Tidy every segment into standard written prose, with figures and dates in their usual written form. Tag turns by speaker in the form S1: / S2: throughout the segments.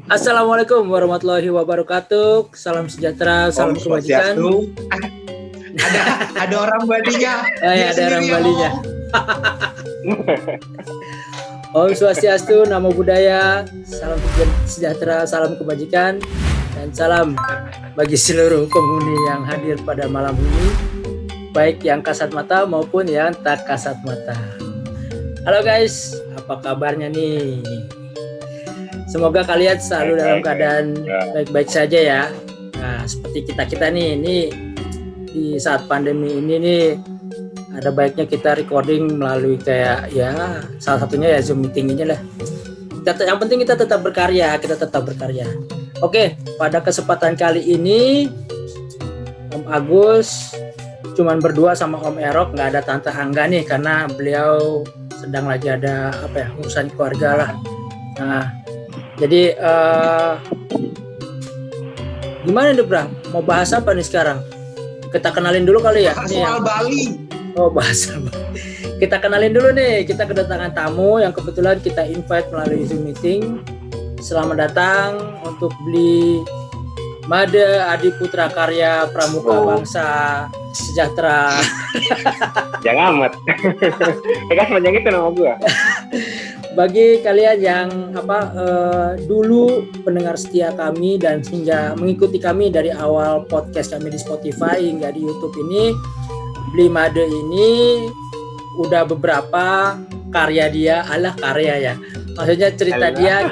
S1: Assalamualaikum warahmatullahi wabarakatuh. Salam sejahtera, salam kebajikan.
S2: Ada orang Balinya.
S1: Ada orang Balinya. Om Swastiastu, Namo Buddhaya, salam sejahtera, salam kebajikan, dan salam bagi seluruh penghuni yang hadir pada malam ini, baik yang kasat mata maupun yang tak kasat mata. Halo guys, apa kabarnya nih? Semoga kalian selalu dalam keadaan baik-baik saja ya. Nah, seperti kita nih, ini di saat pandemi ini nih, ada baiknya kita recording melalui kayak ya salah satunya ya Zoom meeting ini lah. Yang penting kita tetap berkarya. Oke, pada kesempatan kali ini Om Agus cuman berdua sama Om Erok, nggak ada Tante Angga nih karena beliau sedang lagi ada urusan keluarga lah. Nah, jadi gimana nih Bra? Mau bahas apa nih sekarang? Kita kenalin dulu kali ya.
S2: Soal Bali.
S1: Oh, bahasa. Kita kenalin dulu nih, kita kedatangan tamu yang kebetulan kita invite melalui Zoom meeting. Selamat datang untuk Bli Made Adi Putra Karya Pramuka Bangsa Sejahtera.
S3: Jangan amat. Kan panjang itu nama gua.
S1: Bagi kalian yang dulu pendengar setia kami dan hingga mengikuti kami dari awal podcast kami di Spotify hingga di YouTube ini, Bli Made ini udah beberapa karya dia, karya ya. Maksudnya cerita dia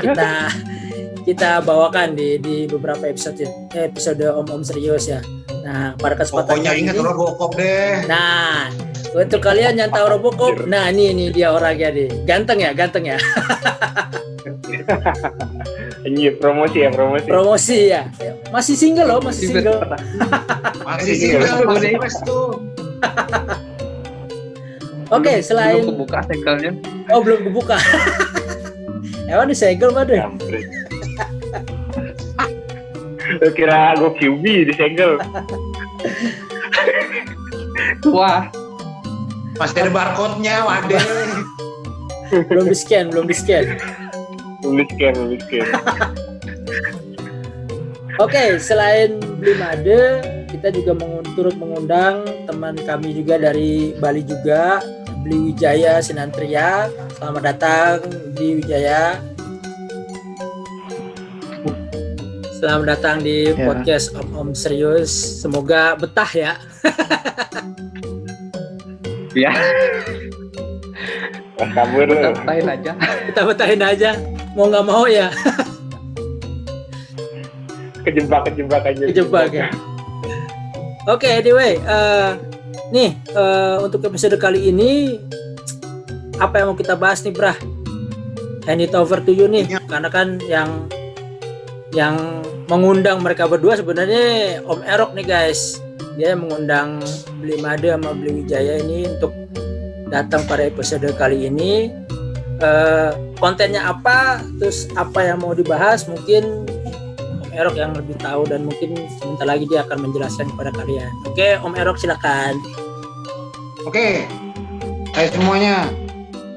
S1: kita bawakan di beberapa episode Om Serius ya. Nah, pada kesempatan
S2: pokoknya ingat Robocop deh.
S1: Nah, untuk kalian yang tahu Robocop, nah ini dia orangnya nih. Ganteng ya.
S3: Ini promosi.
S1: Promosi ya. Masih single loh, masih single.
S2: Masih single tuh.
S1: Oke, selain
S4: belum kebuka segelnya.
S1: Oh, belum kebuka. Emang disegel mah deh.
S3: Lu kira gue QB disegel.
S4: Wah,
S2: masih ada barcode-nya, waduh.
S1: Belum di scan. Oke, selain Bli Made, kita juga turut mengundang teman kami juga dari Bali juga, Bli Wijaya Sinantria. Selamat datang Bli Wijaya. Selamat datang di podcast Om Serius. Semoga betah ya.
S4: ya.
S3: Kabur lu.
S4: Kita
S1: betahin aja. Mau nggak mau ya.
S3: Kejebak aja.
S1: Oke, anyway, untuk episode kali ini apa yang mau kita bahas nih, Brah? Hand it over to you nih, karena kan yang mengundang mereka berdua sebenarnya Om Erok nih guys. Dia mengundang Bli Made sama Bli Wijaya ini untuk datang pada episode kali ini. Kontennya apa, terus apa yang mau dibahas, mungkin Om Erok yang lebih tahu dan mungkin sebentar lagi dia akan menjelaskan kepada kalian. Oke, Om Erok silakan.
S2: Oke, hai semuanya.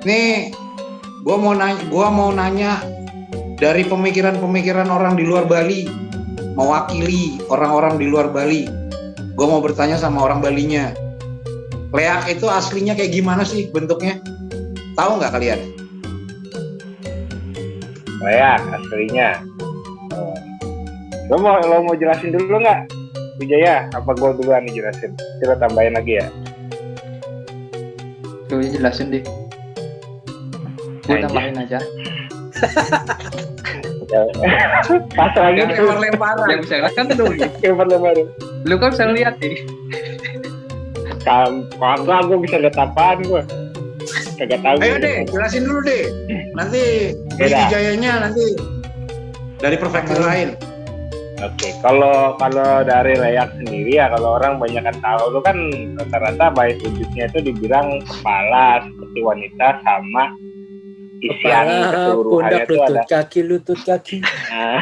S2: Nih, gua mau nanya dari pemikiran orang di luar Bali, mewakili orang-orang di luar Bali. Gua mau bertanya sama orang Balinya. Leak itu aslinya kayak gimana sih bentuknya? Tahu nggak kalian?
S3: Leak aslinya. Lo mau jelasin dulu nggak, Wijaya? Apa gue duluan nih jelasin? Coba tambahin lagi ya.
S4: Coba jelasin deh. Gue tambahin aja.
S3: Pas lagi
S2: lempar-lemparan.
S4: Yang bisa kan dulu.
S3: Lempar-lemparan.
S4: Lu kan bisa lihat nih.
S3: Kagak, gue bisa lihat apaan gue. Kagak tahu.
S2: Ayo deh, jelasin dulu deh. Nanti Wijayanya nanti dari perspektif lain.
S3: Oke, kalau dari leak sendiri ya, kalau orang banyak kan tahu, lu kan rata-rata baik wujudnya itu dibilang kepala seperti wanita sama isian keseluruhannya itu ada
S1: lutut kaki.
S3: Nah,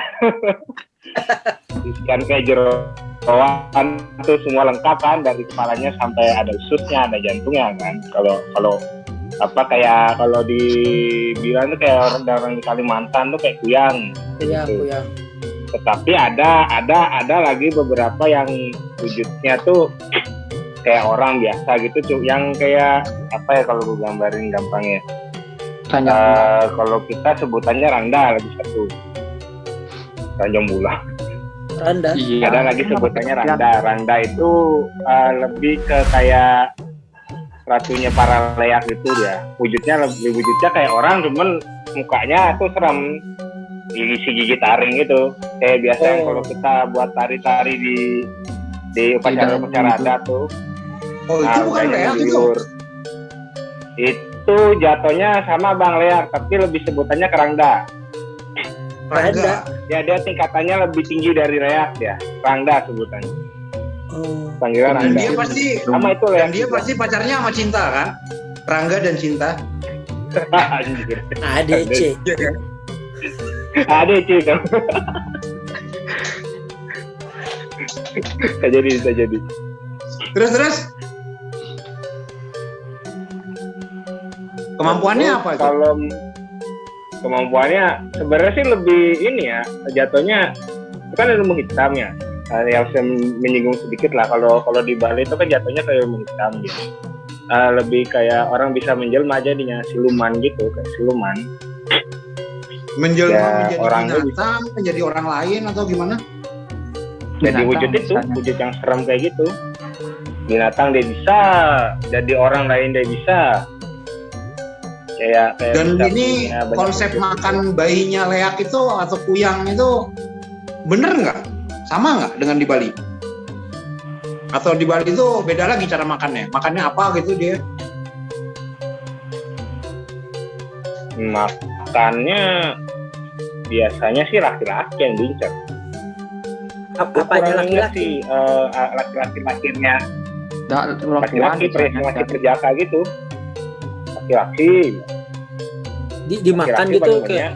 S3: isian kayak jeroan tuh semua lengkap kan, dari kepalanya sampai ada ususnya, ada jantungnya kan. Kalau apa kayak kalau dibilang tuh kayak orang di Kalimantan tuh kayak kuyang.
S1: Kuyang,
S3: Gitu.
S1: kuyang.
S3: Tetapi ada lagi beberapa yang wujudnya tuh kayak orang biasa gitu, yang kayak apa ya kalau gue gambarin gampangnya. Kalau kita sebutannya randa lebih satu, ranjang bulan.
S1: Randa.
S4: Iya.
S3: Ada lagi sebutannya randa. Randa itu lebih ke kayak ratunya para leak gitu ya. Wujudnya kayak orang, cuman mukanya tuh serem, gigit taring gitu. Kayak biasa yang kalau kita buat tari-tari di upacara adat tuh.
S2: Oh itu bukan leak itu.
S3: Itu jatuhnya sama Bang Leak, tapi lebih sebutannya kerangda.
S2: Rangga.
S3: Ya dia tingkatannya lebih tinggi dari leak ya. Rangda sebutannya.
S1: Oh.
S3: Panggilan
S2: Dan
S3: Rangda.
S2: dia pasti
S3: Sama itu
S2: dan
S3: leak.
S2: dia pasti pacarnya sama Cinta kan? Rangga dan Cinta.
S3: Anjir.
S1: ADC.
S2: Iya kan?
S3: Ada cuy kan. Bisa jadi.
S2: Terus kemampuannya apa itu?
S3: Kalau kemampuannya sebenarnya sih lebih ini ya, jatuhnya itu kan ilmu hitam ya. Yang saya menyinggung sedikit lah, kalau di Bali itu kan jatuhnya kayak ilmu hitam gitu. Lebih kayak orang bisa menjelma jadinya siluman gitu, kayak siluman.
S2: Menjelma
S3: Ya,
S2: menjadi
S3: orangnya
S2: binatang, menjadi orang lain atau gimana?
S3: Jadi
S4: Binatang
S3: wujud itu,
S4: misalnya.
S3: wujud yang serem kayak gitu. Binatang dia bisa, jadi orang lain dia bisa. Kayak
S2: Dan
S3: bisa
S2: ini
S3: punya banyak
S2: konsep
S3: wujud.
S2: makan bayinya leak itu atau kuyang itu bener nggak? Sama nggak dengan di Bali? Atau di Bali itu beda lagi cara makannya? Makannya apa gitu dia?
S3: Makannya biasanya sih laki-laki yang diincar.
S1: Apanya laki-laki?
S3: Laki-laki lahirnya,
S4: Perempuan
S3: laki-laki perjaka gitu. Laki-laki
S1: Dimakan
S3: laki-laki
S1: gitu
S3: bangunnya.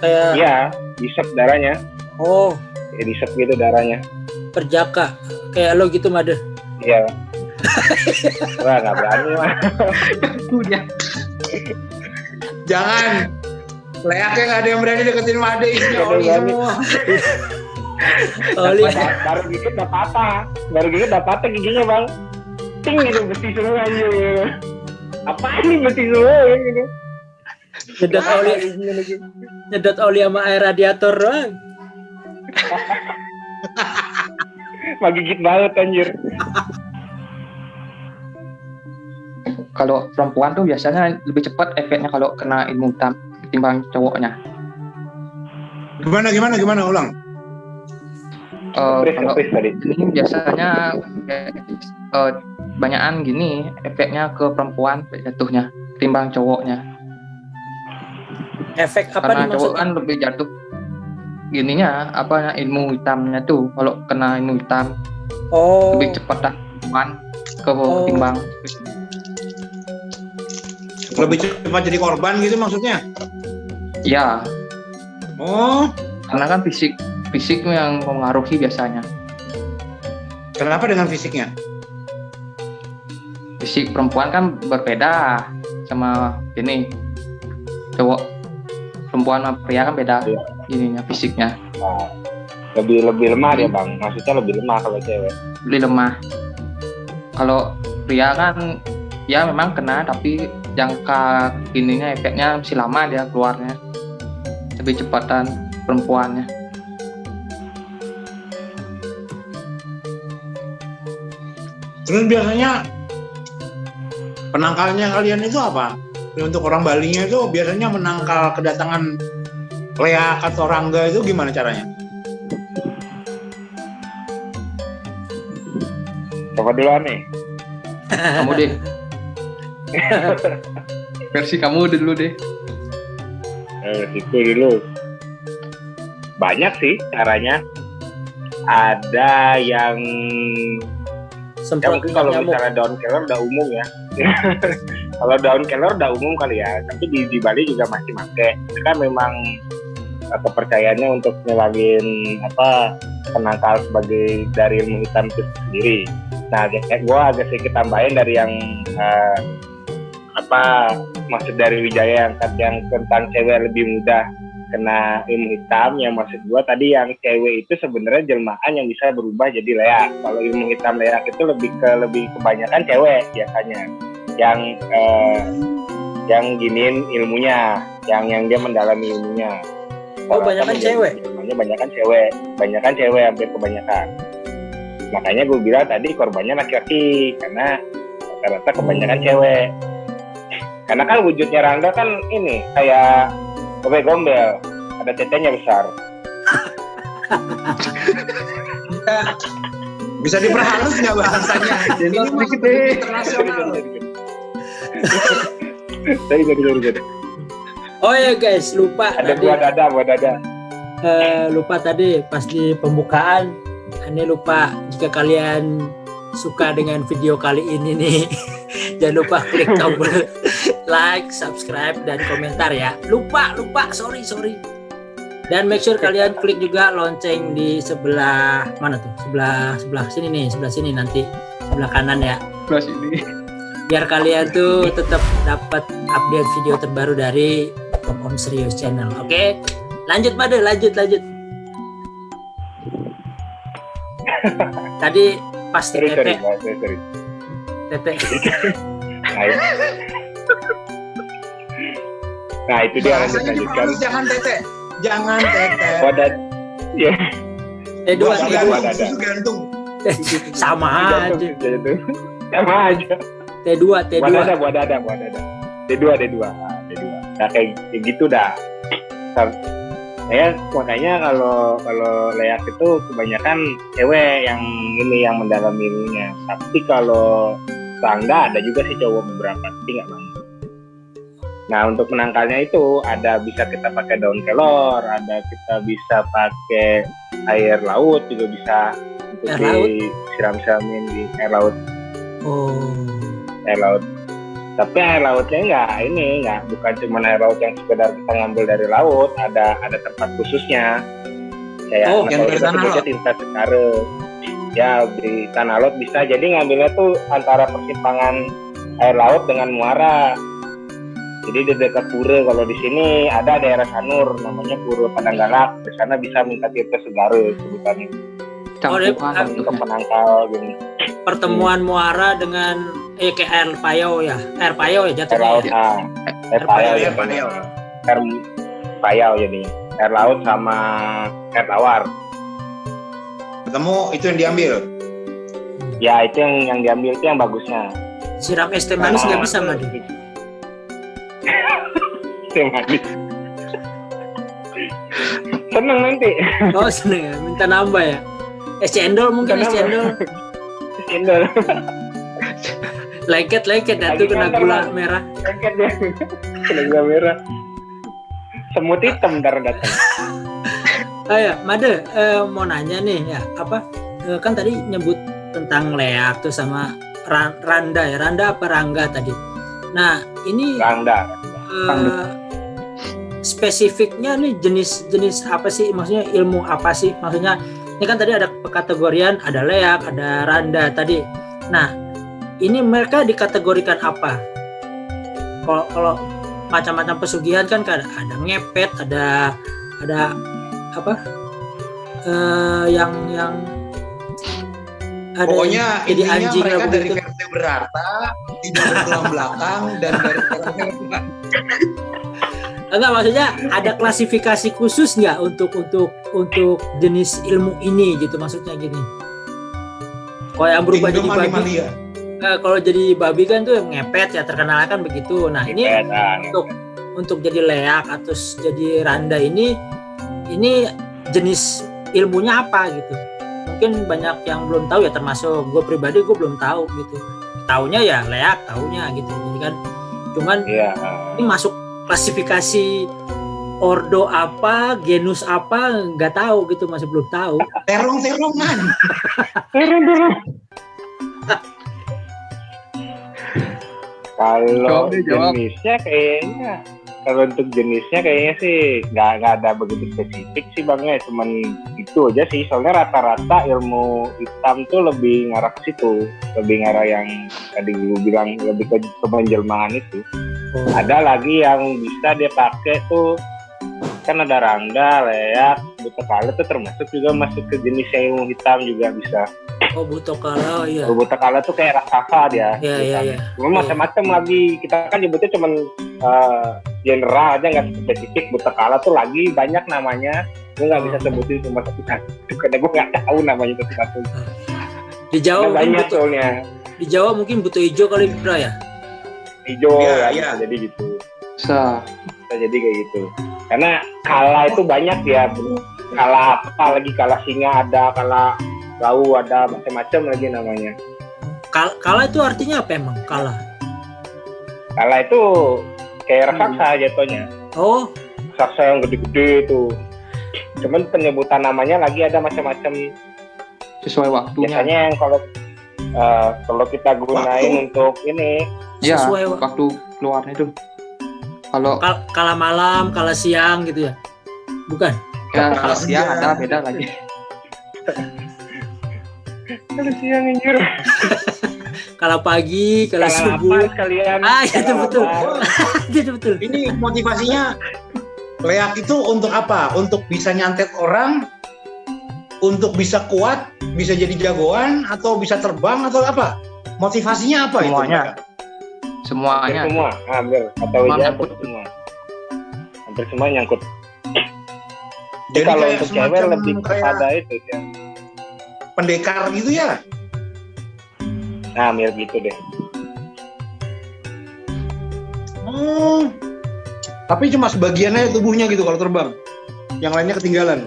S1: kayak
S3: Iya, disep darahnya.
S1: oh,
S3: Ya, disep gitu darahnya.
S1: perjaka. Kayak lo gitu, Made.
S3: Iya. Wah, nggak berani mah.
S2: Jangan. Leaknya nggak ada yang berani deketin Made, isinya oli semua.
S1: Oli.
S3: Baru dikit udah patah giginya Bang. Ting gitu, besi semua aja gitu. Apaan nih besi semua gitu.
S1: Nyedot oli sama air radiator doang.
S3: Magigit banget anjir.
S4: Kalau perempuan tuh biasanya lebih cepat efeknya kalau kena ilmu hitam ketimbang cowoknya.
S2: Gimana ulang?
S4: Kalau
S3: Kepres tadi.
S4: ini biasanya banyakan gini efeknya ke perempuan jatuhnya ketimbang cowoknya.
S1: Efek apa
S4: Karena
S1: nih
S4: cowok
S1: maksudnya?
S4: kan lebih jatuh gininya apa ilmu hitamnya tuh kalau kena ilmu hitam
S1: Oh,
S4: lebih cepat dah perempuan ketimbang
S2: Lebih cepat jadi korban gitu maksudnya?
S4: ya
S2: Oh,
S4: karena kan fisik yang mempengaruhi biasanya.
S2: kenapa dengan fisiknya?
S4: Fisik perempuan kan berbeda sama ini cowok, perempuan sama pria kan beda
S3: Iya.
S4: ininya fisiknya,
S3: Nah, lebih lemah dia Bang. Maksudnya lebih lemah kalau cewek.
S4: lebih lemah. Kalau pria kan ya memang kena tapi jangka ininya efeknya masih lama dia keluarnya, lebih cepatan perempuannya.
S2: Terus biasanya penangkalnya kalian itu apa? Untuk orang Balinya itu biasanya menangkal kedatangan leak atau rangga itu gimana caranya?
S3: Coba duluan nih.
S4: Kamu deh. Versi kamu dulu deh.
S3: Itu dulu. Banyak sih caranya. Ada yang ya
S1: semprot
S3: mungkin kalau
S1: nyamuk.
S3: misalnya daun kelor udah umum ya. Kalau daun kelor udah umum kali ya. Tapi di Bali juga masih pakai. Itu kan memang kepercayaannya untuk nyelangin penangkal sebagai dari ilmu hitam itu sendiri. Nah, gue agak sedikit tambahin dari yang apa maksud dari Wijaya yang tentang cewek lebih mudah kena ilmu hitam, yang maksud gua tadi yang cewek itu sebenarnya jelmaan yang bisa berubah jadi leak. Kalau ilmu hitam leak itu lebih kebanyakan cewek biasanya yang giniin ilmunya, yang dia mendalami ilmunya.
S1: Oh, banyakan cewek.
S3: Banyakan cewek hampir kebanyakan. Makanya gue bilang tadi korbannya laki-laki karena rata-rata kebanyakan cewek. Karena kan wujudnya Rangga kan ini kayak bebek gombel, ada tetenya besar.
S2: Bisa diperhalus nggak bahasanya? Ini masuk internasional.
S3: Sorry.
S1: Oh ya guys, lupa
S3: Ada
S1: tadi.
S3: buat dada.
S1: Lupa tadi pas di pembukaan, ini lupa jika kalian suka dengan video kali ini nih, jangan lupa klik tombol like, subscribe, dan komentar ya. Lupa, sorry. Dan make sure kalian klik juga lonceng di sebelah mana tuh? Sebelah sini nanti sebelah kanan ya.
S4: Plus ini.
S1: Biar kalian tuh tetap dapat update video terbaru dari Om Serius Channel. Oke? Lanjut Made, lanjut. Tadi pasti
S3: Sorry.
S1: tete.
S3: Nah itu dia
S2: Bahasanya
S3: lanjutkan.
S2: diperhalus, jangan tete.
S3: Wadah, ya.
S1: T2
S2: Susu gantung.
S1: sama aja.
S3: Sama aja.
S1: T2.
S3: Buat ada. D2. Nah kayak gitu dah. Ya makanya kalau leak itu kebanyakan cewek yang mendalami ilmunya. Tapi kalau Rangga ada juga sih cowok beberapa, tapi nggak banyak. Nah untuk menangkalnya itu bisa kita pakai daun kelor, kita bisa pakai air laut juga bisa untuk disiram-siramin di air laut.
S1: Oh.
S3: Air laut. Tapi air lautnya bukan cuma air laut yang sekedar kita ngambil dari laut, ada tempat khususnya. Kayak
S2: yang
S3: kalau kita sebutnya tinta sekare. Ya di tanah laut bisa. Jadi ngambilnya tuh antara persimpangan air laut dengan muara. Jadi di dekat pura, kalau di sini ada daerah Sanur namanya Pura Padanggalak. Di sana bisa minta tinta segare sebutannya. Untuk penangkal gini.
S1: Pertemuan muara dengan kayak air payau ya jatuhnya.
S3: Air payau jadi air laut sama air tawar.
S2: Ketemu itu yang diambil.
S3: Ya itu yang diambil itu yang bagusnya.
S1: Siram es teh manis nggak bisa Madi.
S3: Teh manis. Seneng nanti.
S1: Oh seneng ya, minta nambah ya. Es cendol mungkin.
S3: Cendol.
S1: Lengket itu kena gula merah.
S3: Lengket ya. Kena gula merah. Semut hitam ntar datang.
S1: Ya, Made mau nanya nih ya, kan tadi nyebut tentang leak tuh sama Randa ya. Randa apa Rangga tadi? Nah, ini
S3: Randa.
S1: Spesifiknya nih jenis apa sih? Maksudnya ilmu apa sih? Maksudnya ini kan tadi ada kategorian, ada leak, ada Randa tadi. Nah, ini mereka dikategorikan apa? Kalau macam-macam pesugihan kan ada ngepet, ada apa? Yang ada
S2: pokoknya
S1: jadi
S2: intinya
S1: anjing
S2: mereka dari
S1: begitu.
S2: vertebrata, tidak bertulang belakang dan dari
S1: Enggak, maksudnya ada klasifikasi khusus nggak untuk jenis ilmu ini gitu, maksudnya gini. Kalau yang berubah jadi babi, kalau jadi babi kan tuh ngepet ya, terkenal kan begitu. Nah ini untuk jadi leak atau jadi Randa ini jenis ilmunya apa gitu. Mungkin banyak yang belum tahu ya, termasuk gue pribadi, gue belum tahu gitu. Taunya ya leak, taunya gitu. Jadi kan cuman ini masuk klasifikasi ordo apa, genus apa, nggak tahu gitu, masih belum tahu.
S2: Terong-terongan.
S3: Kalau jenisnya kayaknya kalau untuk jenisnya kayaknya sih nggak ada begitu spesifik sih Bang ya, cuman itu aja sih. Soalnya rata-rata ilmu hitam tuh lebih ngarah ke situ, lebih ngarah yang tadi gue bilang lebih ke penjelmaan itu. Ada lagi yang bisa dia pakai tuh, kan ada rangda, leak, buta kala tuh termasuk juga masuk ke jenis ilmu hitam juga bisa.
S1: Oh, buta kala, iya.
S3: Buta kala tuh kayak raksasa dia.
S1: Iya.
S3: Cuma macam-macam lagi. Kita kan nyebutnya cuman general aja, nggak spesifik. Buta kala tuh lagi banyak namanya. Gue nggak bisa sebutin cuma satu-satu karena gue nggak tahu namanya satu-satu.
S1: Di Jawa mungkin
S3: banyak soalnya.
S1: Di Jawa mungkin buta hijau kali Bra ya.
S3: Hijau
S2: Iya.
S3: bisa jadi gitu.
S4: Bisa.
S3: Bisa jadi kayak gitu. Karena kala itu banyak ya. Kala apa lagi, kala singa ada, kala lau ada, macam-macam lagi namanya.
S1: Kala itu artinya apa emang? Kala.
S3: Kala itu kayak raksasa jatuhnya.
S1: Oh,
S3: Raksasa yang gede-gede itu. Cuman penyebutan namanya lagi ada macam-macam.
S4: Sesuai waktunya.
S3: Biasanya yang kalau kita gunain untuk ini,
S4: Ya,
S1: sesuai
S4: waktu keluarnya itu. Kalau
S1: kala malam, kala siang gitu ya. Bukan?
S4: ya kalau siang ada beda lagi.
S3: kalau siang anjir.
S1: Kala pagi, kala subuh.
S3: Apa sekalian?
S1: Itu betul. Itu betul.
S2: Ini motivasinya leak itu untuk apa? Untuk bisa nyantet orang, untuk bisa kuat, bisa jadi jagoan, atau bisa terbang atau apa? Motivasinya apa
S4: Semuanya.
S2: itu?
S4: Semuanya.
S3: Semua, hampir atau
S4: Semua
S3: ya
S4: nyangkut.
S3: semua. Hampir semua nyangkut.
S2: Jadi
S3: Kalau
S2: kayak
S3: untuk cewek
S2: semacam
S3: lebih kepada itu ya.
S2: pendekar gitu ya?
S3: Nah, mirip gitu deh.
S2: Tapi cuma sebagiannya tubuhnya gitu kalau terbang. Yang lainnya ketinggalan.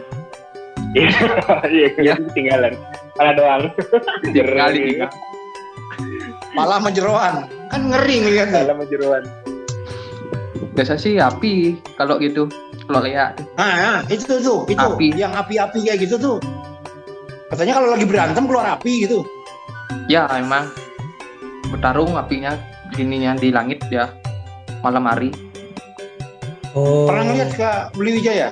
S3: Iya, ketinggalan. Kepala doang.
S4: Kali juga.
S2: Malah menjeroan. Kan ngeri ngeliatnya.
S3: Dalam menjeruan.
S4: Biasa sih api kalau gitu. Kalau lihat
S2: Nah, itu
S4: Api.
S2: yang api-api kayak gitu tuh. Katanya kalau lagi berantem keluar api gitu.
S4: ya emang bertarung apinya gininya di langit ya malam hari.
S1: Oh.
S2: Pernah ngeliat ke Beliwijaya?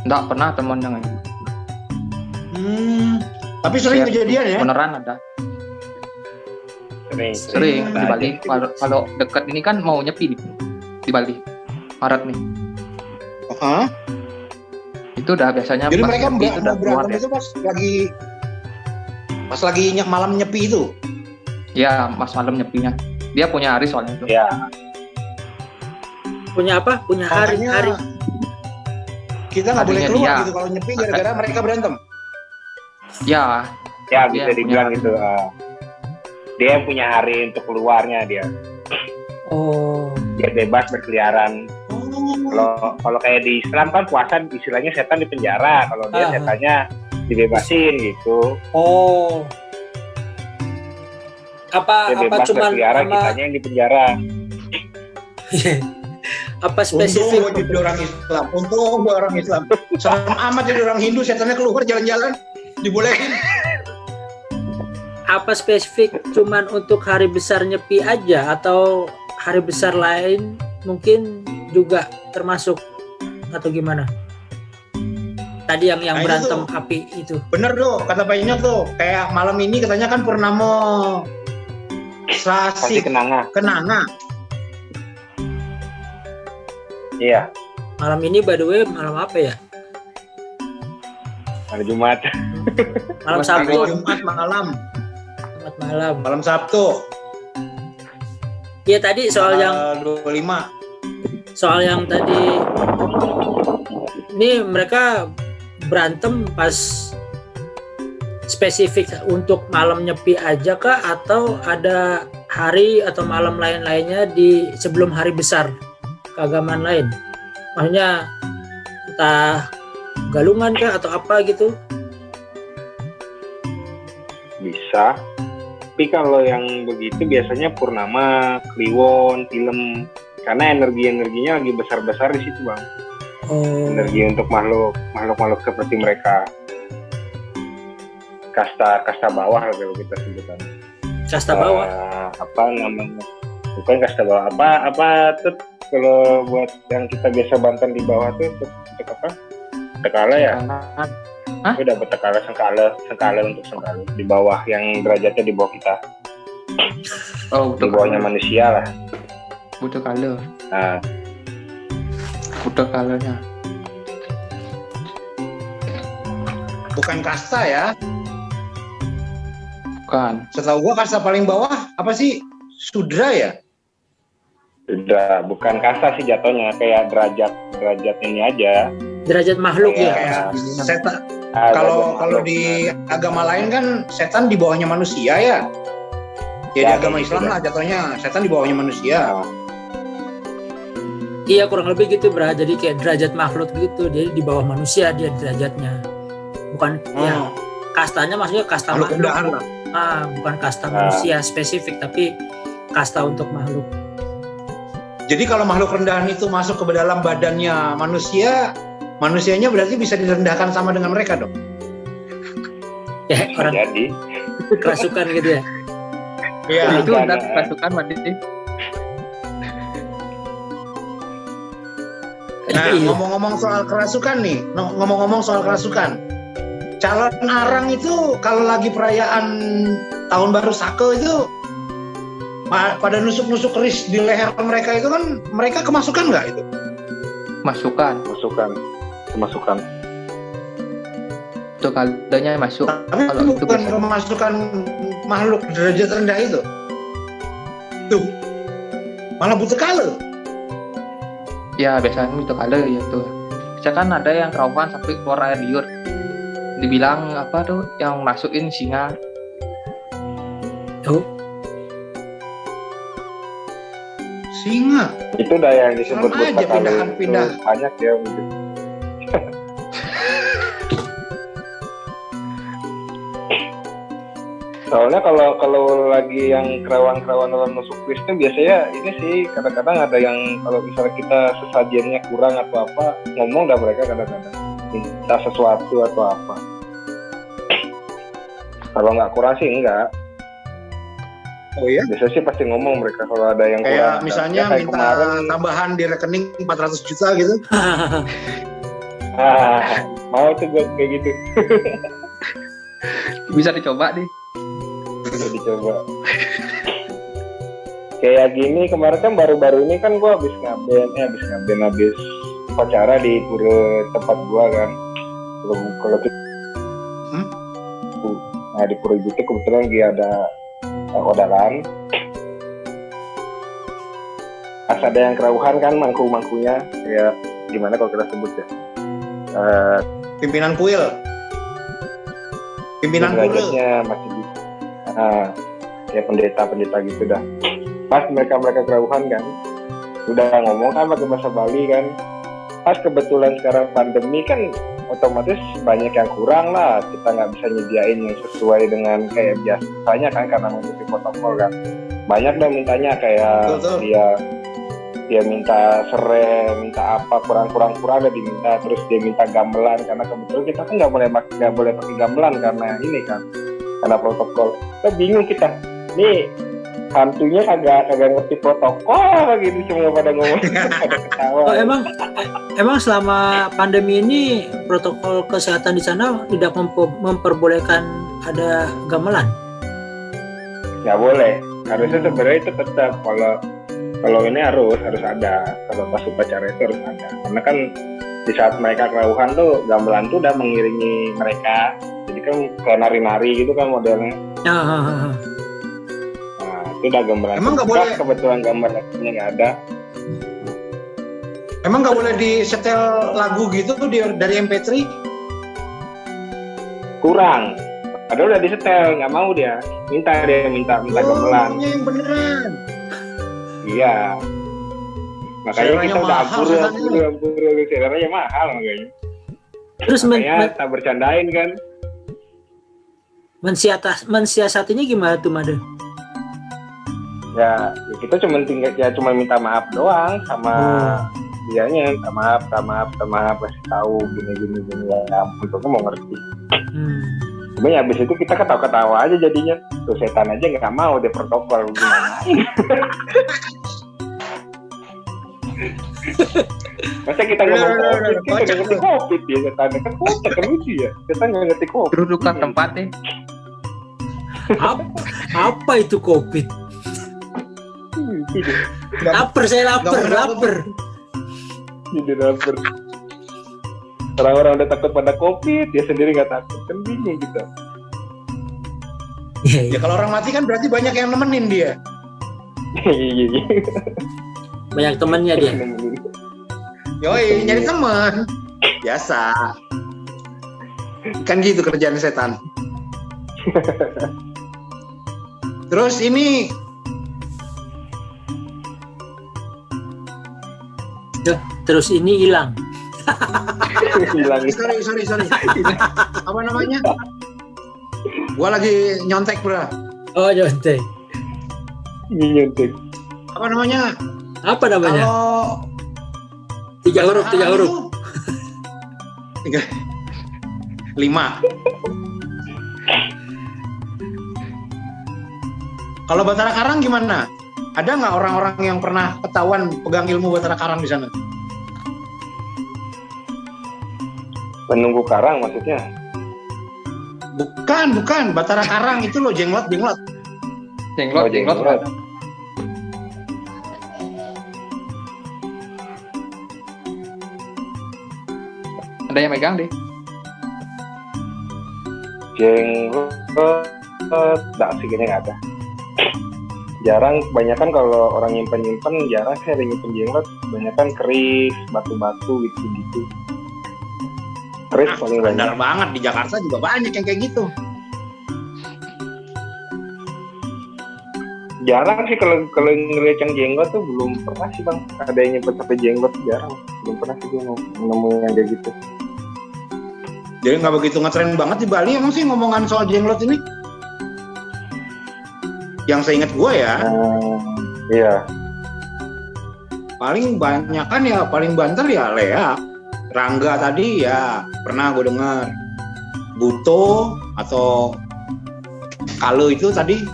S4: Enggak pernah teman yang
S2: Tapi sering kejadian ya.
S4: beneran ada. Sering di Bali. Kalau dekat ini kan mau nyepi di Bali. Maret nih.
S2: Hah?
S4: Itu udah biasanya
S2: Jadi
S4: pas
S2: mereka
S4: nyepi itu udah keluar
S2: berantem
S4: ya.
S2: itu pas lagi malam nyepi itu.
S4: Ya, pas malam nyepinya. Dia punya hari soalnya itu.
S3: Ya,
S1: Punya apa? Punya hari.
S2: Makanya kita nggak boleh
S4: Harinya
S2: keluar
S4: dia.
S2: gitu kalau nyepi gara-gara mereka berantem.
S4: Ya,
S3: ya
S4: Dia
S3: bisa dibilang
S4: punya
S3: gitu. Dia yang punya hari untuk keluarnya dia.
S1: Oh.
S3: Dia bebas berkeliaran. Kalau kayak di Islam kan puasa istilahnya setan di penjara. Kalau dia setannya dibebasin gitu.
S1: Oh.
S3: Dia
S1: Apa
S3: bebas
S1: cuman
S3: berkeliaran,
S1: sama
S3: kitanya yang di penjara.
S1: apa
S2: Untung
S1: spesifik?
S2: gue jadi orang Islam. Untung gue orang Islam. Serem amat jadi orang Hindu, setannya keluar jalan-jalan dibolehin.
S1: Apa spesifik cuman untuk hari besar nyepi aja atau hari besar lain mungkin juga termasuk atau gimana? Tadi yang
S2: Nah, itu
S1: berantem
S2: tuh.
S1: api itu.
S2: Bener tuh, kata Pak Inyok tuh. Kayak malam ini katanya kan Purnamo
S3: Pasti
S2: Sasi
S3: kenanga.
S2: Kenanga.
S3: Iya,
S1: Malam ini by the way malam apa ya?
S3: hari Jumat.
S1: Malam
S4: Jumat
S1: Sabtu.
S2: Jumat malam.
S1: Jumat malam.
S2: Malam Sabtu.
S1: Iya tadi soal yang
S2: 25.
S1: soal yang tadi ini mereka berantem pas spesifik untuk malam nyepi aja kah atau ada hari atau malam lain-lainnya di sebelum hari besar keagamaan lain, maksudnya entah galungan kah atau apa gitu?
S3: Bisa. Tapi kalau yang begitu biasanya purnama, kliwon, film. Karena energi-energinya lagi besar-besar di situ, Bang.
S1: Oh,
S3: Energi untuk makhluk seperti mereka. Kasta bawah kalau kita sebutkan.
S1: kasta bawah.
S3: Apa namanya? Bukan kasta bawah. Apa tuh kalau buat yang kita biasa bantan di bawah tuh untuk apa? Tekala ya?
S4: Kanan.
S3: Udah bertekala sengkala untuk sengkala di bawah yang derajatnya di bawah kita.
S4: Oh,
S3: Di bawahnya manusia lah.
S4: butuh kala.
S3: Nah,
S4: Butuh kalanya.
S2: Bukan kasta ya.
S4: Bukan.
S2: Setahu gua kasta paling bawah apa sih? Sudra ya?
S3: udah bukan kasta sih jatuhnya, kayak derajat ini aja.
S1: Derajat makhluk
S3: Iya,
S1: ya.
S2: Kayak
S1: maksudnya.
S2: setan.
S3: Ah,
S2: Kalau
S3: derajat
S2: di
S3: makhluk.
S2: agama lain kan setan di bawahnya manusia ya. Ya, di
S3: Ya,
S2: agama
S3: kayak gitu
S2: Islam
S3: ya.
S2: lah jatuhnya setan di bawahnya manusia.
S1: Iya kurang lebih gitu bro. Jadi kayak derajat makhluk gitu. Jadi di bawah manusia dia derajatnya. Bukan ya kastanya maksudnya kasta
S2: Makhluk
S1: makhluk.
S2: rendahan lah.
S1: Bukan kasta manusia spesifik tapi kasta untuk makhluk.
S2: Jadi kalau makhluk rendahan itu masuk ke dalam badannya manusia, manusianya berarti bisa direndahkan sama dengan mereka dong.
S1: Ya orang
S3: Jadi
S1: kerasukan gitu ya.
S2: Iya.
S4: Nah, itu
S3: Bukan,
S4: udah pasukan mati.
S2: Nah,
S1: Iya.
S2: ngomong-ngomong soal kerasukan nih, ngomong-ngomong soal kerasukan. Calon arang itu kalau lagi perayaan tahun baru Sake itu pada nusuk-nusuk keris di leher mereka itu kan mereka kemasukan nggak itu?
S4: Masukan.
S3: kemasukan.
S4: Butuh kalanya masuk.
S2: Tapi
S4: Kalau itu
S2: bukan
S4: bisa.
S2: kemasukan makhluk derajat rendah itu. Tuh, malah butuh kale.
S4: Ya biasanya butuh kala ya tuh. Bisa kan ada yang keraupan sampai keluar air liur. Dibilang apa tuh yang masukin singa.
S1: Oh,
S2: Singa.
S3: Itu udah yang disebut
S2: Sama aja
S3: buta kali
S2: pindahan-pindah.
S3: itu banyak ya gitu. Soalnya kalau lagi yang kerawan-kerawan dalam nusuk kuis itu biasanya ini sih kadang-kadang ada yang kalau misalnya kita sesajiannya kurang atau apa ngomong dah mereka kadang-kadang minta sesuatu atau apa. Kalau nggak kurang sih enggak.
S2: Oh ya?
S3: Biasanya sih pasti ngomong mereka kalau ada yang
S2: Kayak
S3: kurang.
S2: misalnya
S3: Ya, kayak
S2: minta
S3: kemarin,
S2: tambahan di rekening 400 juta gitu.
S3: mau tuh gue kayak gitu.
S4: Bisa dicoba nih.
S3: Bisa dicoba. Kayak gini kemarin kan baru-baru ini kan gue habis habis upacara di pura tempat gue kan. Kalau kita nah di pura itu kebetulan dia ada odalan. Pas ada yang kerauhan kan mangku-mangkunya kayak gimana kalau kita sebut ya.
S2: Pimpinan kuil. Pimpinan kuil.
S3: Derajatnya masih di kayak pendeta gitu dah. Pas mereka kerauhan kan udah ngomong kan pakai bahasa Bali kan, pas kebetulan sekarang pandemi kan otomatis banyak yang kurang lah, kita nggak bisa nyediain yang sesuai dengan kayak biasanya kan karena mengikuti protokol kan. Banyak dah mintanya kayak
S2: Betul.
S3: dia minta serai, minta apa kurang ada diminta, terus dia minta gamelan karena kebetulan kita kan nggak boleh pakai gamelan karena ini kan karena protokol. Kita bingung kita nih hantunya kagak ngerti protokol gitu, cuma pada ngomong pada ketawa.
S1: Oh emang selama pandemi ini protokol kesehatan di sana tidak memperbolehkan ada gamelan?
S3: Nggak boleh, harusnya sebenarnya itu tetap kalau ini harus ada, kalau pas upacara itu harus ada karena kan di saat mereka kerauhan tuh gamelan tuh udah mengiringi mereka, jadi kan kayak nari-nari gitu kan modelnya. Nah itu udah gamelan.
S2: Emang nggak boleh?
S3: Kebetulan gamelannya nggak ada.
S2: Emang nggak boleh disetel lagu gitu tuh dari MP3?
S3: Kurang. Padahal udah disetel, nggak mau dia. Minta gamelan.
S2: Yang beneran.
S3: Iya. Makanya
S2: Seleranya
S3: kita udah
S2: mahal,
S3: ampur seleranya mahal makanya.
S1: Terus
S3: Makanya tak bercandain kan.
S1: mensiasatinya gimana tuh Made?
S3: Ya kita cuma minta maaf doang sama dianya, minta maaf kasih tahu gini ya ampun mau ngerti. Sebenarnya habis itu kita ketawa aja jadinya. Tuh setan aja nggak mau dia protokol gimana. Masa kita ngomong COVID, kita nggak ngerti COVID ya katanya kan kocak kan lucu ya. Kita nggak ngerti COVID.
S4: Kedudukan tempatnya.
S1: Apa itu COVID? Lapar, saya lapar.
S3: Jadi lapar. Orang-orang udah takut pada COVID, dia sendiri nggak takut, kan bingung kita.
S2: Ya kalau orang mati kan berarti banyak yang nemenin dia.
S3: Iya.
S1: Banyak temannya dia.
S2: Yoi, nyari teman. Biasa. Kan gitu kerjaan setan. Terus ini
S1: Terus ini hilang.
S3: Hilang.
S2: sorry. Apa namanya? Gua lagi nyontek, bro.
S1: Oh, nyontek.
S3: Nyontek.
S2: Apa namanya?
S1: Apa namanya?
S2: Kalau
S1: 3 huruf.
S2: 5. Kalau Batara Karang gimana? Ada nggak orang-orang yang pernah ketahuan pegang ilmu Batara Karang di sana?
S3: Penunggu karang maksudnya?
S2: Bukan. Batara Karang itu loh jenglot.
S4: Jenglot. Ada yang megang deh.
S3: Jenglot, nggak sih kayaknya nggak ada. Jarang, kebanyakan kalau orang nyimpen jarang saya ada nyimpen jenglot. Kebanyakan keris, batu-batu gitu. Keris paling banyak.
S2: Benar banget, di Jakarta juga banyak yang kayak gitu.
S3: Jarang sih kalau ngeliat yang jenggot tuh belum pernah sih bang. Ada yang nyimpen sampai jenggot jarang. Belum pernah sih gue nemuin yang kayak gitu.
S2: Jadi nggak begitu ngetren banget di Bali emang sih ngomongan soal jenglot ini? Yang seingat gue ya.
S3: Iya.
S2: Paling banyakan ya, paling banter ya Lea. Rangga tadi ya pernah gue dengar. Buto atau Kalo itu tadi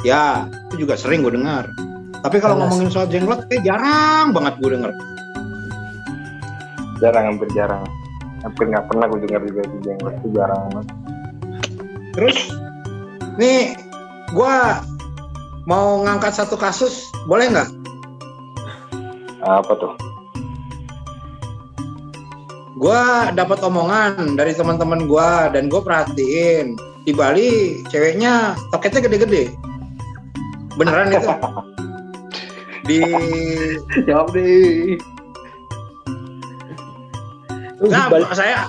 S2: ya itu juga sering gue dengar. Tapi kalau ngomongin soal jenglot jarang banget gue dengar.
S3: Hampir jarang. Hampir nggak pernah gue dengar juga di jenglot itu jarang banget.
S2: Terus nih gue mau ngangkat satu kasus, boleh nggak?
S3: Apa tuh?
S2: Gue dapat omongan dari teman-teman gue dan gue perhatiin di Bali ceweknya toketnya gede-gede. Beneran itu?
S4: Jawab deh.
S2: Nah,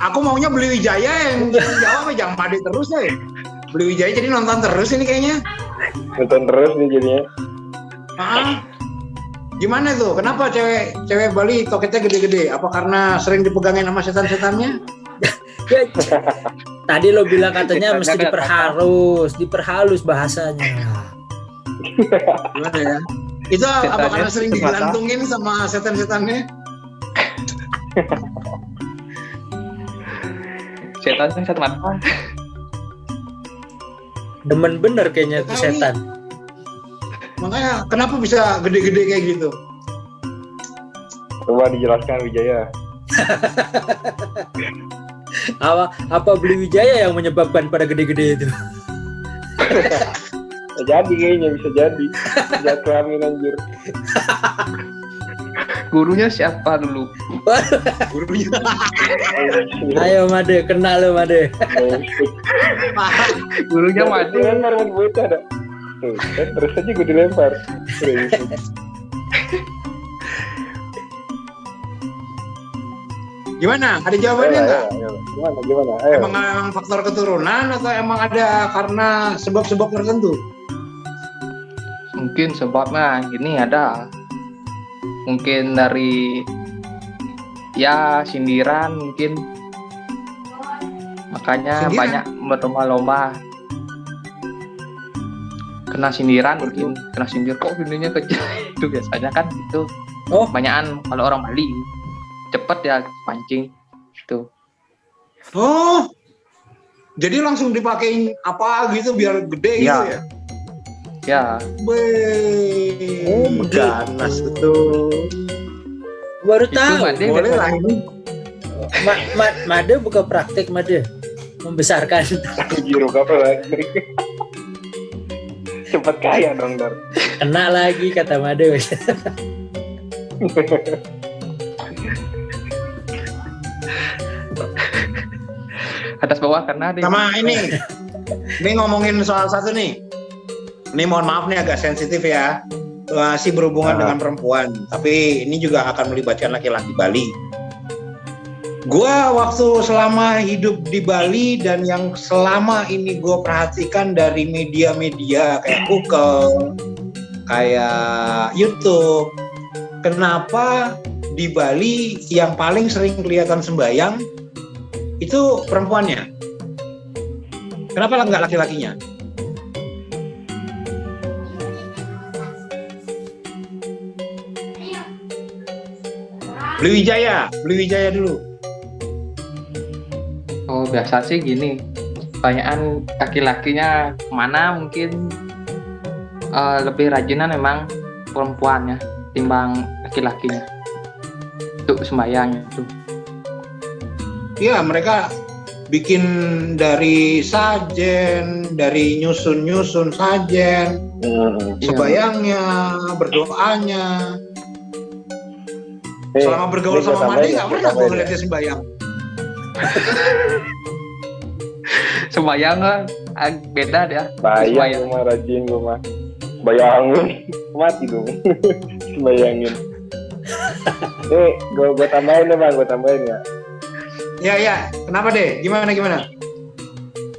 S2: aku maunya Beli Wijaya yang jawab jangan pade terus deh. Beli Wijaya jadi nonton terus ini kayaknya.
S3: Nonton terus nih jadinya.
S2: Gimana tuh? Kenapa cewek Bali toketnya gede-gede? Apa karena sering dipegangin sama setan-setannya?
S1: Tadi lo bilang katanya mesti diperhalus bahasanya.
S2: Gimana ya? Itu apa karena sering digantungin sama setan-setannya?
S4: Setan satu mata.
S1: Demen bener kayaknya itu setan.
S2: Makanya kenapa bisa gede-gede kayak gitu?
S3: Coba dijelaskan Wijaya.
S1: Apa Beli Wijaya yang menyebabkan pada gede-gede itu?
S3: Jadi kayaknya bisa jadi. Jatuh kelamin anjir.
S4: Gurunya siapa dulu?
S2: Gurunya.
S1: Ayo Made, kenal lo Made.
S4: Gurunya Made.
S3: Dilempar buat bocah dah. Tuh, terus aja gue dilempar.
S2: Gimana? Ada jawabannya nggak?
S3: Gimana? Ayo.
S2: Emang faktor keturunan atau emang ada karena sebab-sebab tertentu?
S4: Mungkin sebabnya gini ada. Mungkin dari ya sindiran mungkin. Makanya
S2: Sindiran?
S4: banyak berlomba-lomba. Kena sindiran mungkin, kena sindir kok ininya kecil. Itu biasanya kan itu.
S1: Oh,
S4: Banyakan kalau orang Bali cepet ya pancing gitu.
S2: Oh, jadi langsung dipakein apa gitu biar gede gitu ya?
S4: Ya.
S2: Ganas betul.
S1: baru
S4: Itu
S1: tahu.
S4: Made
S2: Boleh
S4: biasa.
S2: lah ini.
S1: Made buka praktek Made membesarkan.
S3: Giro apa lagi? Cepet kaya dong, Dar.
S1: Kena lagi kata Made.
S4: Atas bawah karena ada
S2: Sama ini ngomongin soal satu nih. Ini mohon maaf nih agak sensitif ya. Masih berhubungan dengan perempuan, tapi ini juga akan melibatkan laki-laki Bali. Gua waktu selama hidup di Bali dan yang selama ini gue perhatikan dari media-media kayak Google, kayak YouTube, kenapa di Bali yang paling sering kelihatan sembayang itu perempuannya? Kenapa nggak laki-lakinya? Beli Wijaya dulu.
S4: Oh biasa sih gini, kebanyakan laki-lakinya kemana mungkin lebih rajinan memang perempuannya timbang laki-lakinya untuk sembahyangnya itu.
S2: Iya, mereka bikin dari sajen, dari nyusun sajen, sembayangnya, berdoanya. Selama bergaul sama Made nggak pernah gue ngeliat dia sembayang.
S4: Sembahyang beda dia.
S3: Bayang rumah rajin rumah. Bayangin mati dong. Bayangin. Gue tambahin deh Bang, gue tambahin ya.
S2: Ya, kenapa deh? Gimana?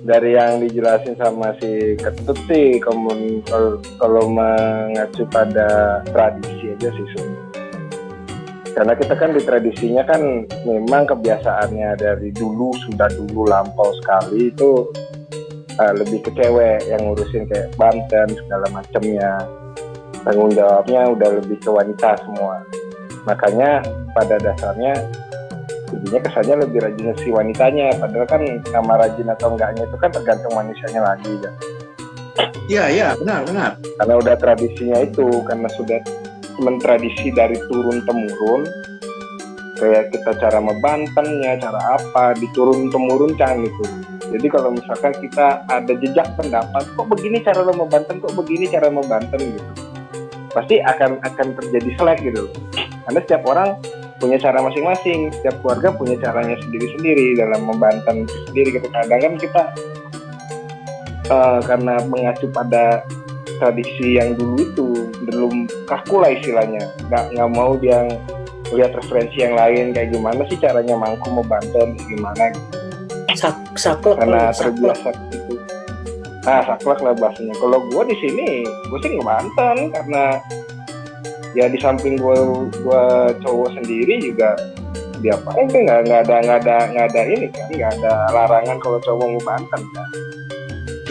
S3: Dari yang dijelasin sama si Ketut sih, kalau mengacu pada tradisi aja sih sebenarnya. Karena kita kan di tradisinya kan memang kebiasaannya dari dulu, sudah dulu lampau sekali itu lebih ke cewek yang ngurusin kayak Banten segala macamnya, tanggung jawabnya udah lebih ke wanita semua. Makanya pada dasarnya jadinya kesannya lebih rajin si wanitanya, padahal kan nama rajin atau enggaknya itu kan tergantung manusianya lagi ya.
S2: Iya, benar.
S3: Karena udah tradisinya itu, karena sudah mentradisi dari turun temurun, kayak kita cara membantennya, cara apa, diturun temurun kan gitu. Jadi kalau misalkan kita ada jejak pendapat, kok begini cara lo membanten, kok begini cara membanten gitu, pasti akan terjadi selek gitu. Karena setiap orang punya cara masing-masing, setiap keluarga punya caranya sendiri-sendiri dalam membanten sendiri gitu. Kadang kan kita karena mengacu pada tradisi yang dulu itu belum kaku lah istilahnya, nggak mau dia lihat referensi yang lain kayak gimana sih caranya mangku membanten gimana gitu.
S1: Saklek
S3: Karena terbiasa gitu. Saklek lah bahasanya. Kalau gue di sini gue sih ngebanten karena ya di samping gue cowok sendiri juga diapain tuh nggak ada ini kan, nggak ada larangan kalau cowok mau banten kan.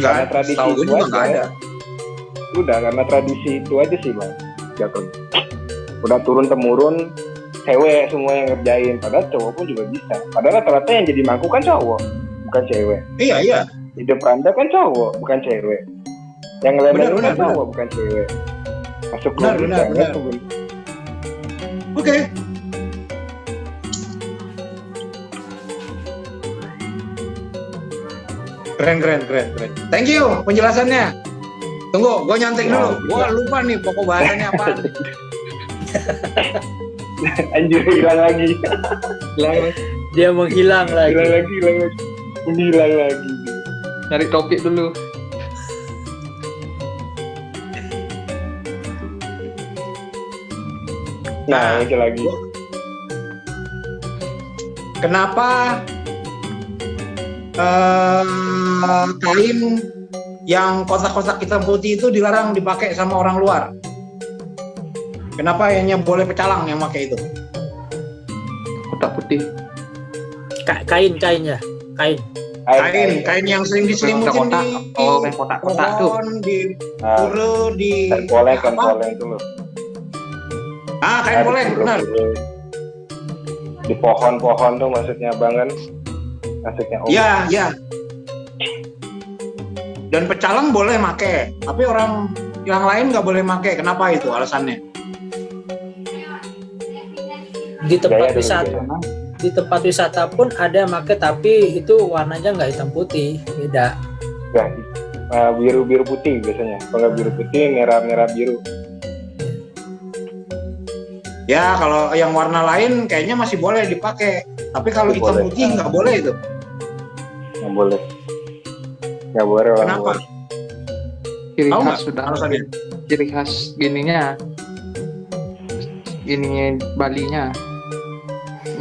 S3: Karena tradisi itu aja. Udah karena tradisi itu aja sih Bang, jatuhnya. Udah turun temurun cewek semua yang ngerjain, padahal cowok pun juga bisa. Padahal rata-rata yang jadi mangku kan cowok, bukan cewek.
S2: Iya.
S3: Hidup randa kan cowok, bukan cewek. Yang ngelendang kan cowok, bukan cewek. Masuk
S2: benar. Oke. Keren. Thank you penjelasannya. Tunggu, gue nyontek dulu. Gue lupa nih pokok bahasannya apa.
S3: Anjir, hilang lagi.
S1: Dia menghilang lagi.
S3: Hilang lagi.
S4: Nyari topik dulu.
S3: Nah, itu lagi.
S2: Kenapa kain yang kotak-kotak hitam putih itu dilarang dipakai sama orang luar? Kenapa hanya boleh pecalang yang pakai itu?
S4: Kotak putih.
S1: Kain ya.
S2: Kain yang sering diselimutin
S4: Kotak-kotak.
S2: di
S4: Oh, kayak kotak-kotak tuh.
S2: pohon, di pura, di
S3: Kain poleng itu loh.
S2: kain poleng, benar.
S3: Di pohon-pohon tuh maksudnya Bang kan? Maksudnya
S2: Iya. Dan pecalang boleh make, tapi orang yang lain nggak boleh make. Kenapa itu alasannya?
S1: di tempat
S3: Gaya dulu,
S1: wisata
S3: gaya.
S1: di tempat wisata pun ada yang make, tapi itu warnanya nggak hitam putih, beda.
S3: Ya, biru putih biasanya. Kalau nggak biru putih, merah biru.
S2: Ya kalau yang warna lain kayaknya masih boleh dipakai. Tapi kalau
S3: Boleh.
S2: hitam putih nggak boleh itu.
S3: Nggak boleh. Nggak boleh orang
S2: Kenapa?
S3: luar.
S4: Ciri
S2: Tahu
S4: khas
S2: nggak
S4: sudah.
S2: alasannya?
S4: Ciri khas gininya Balinya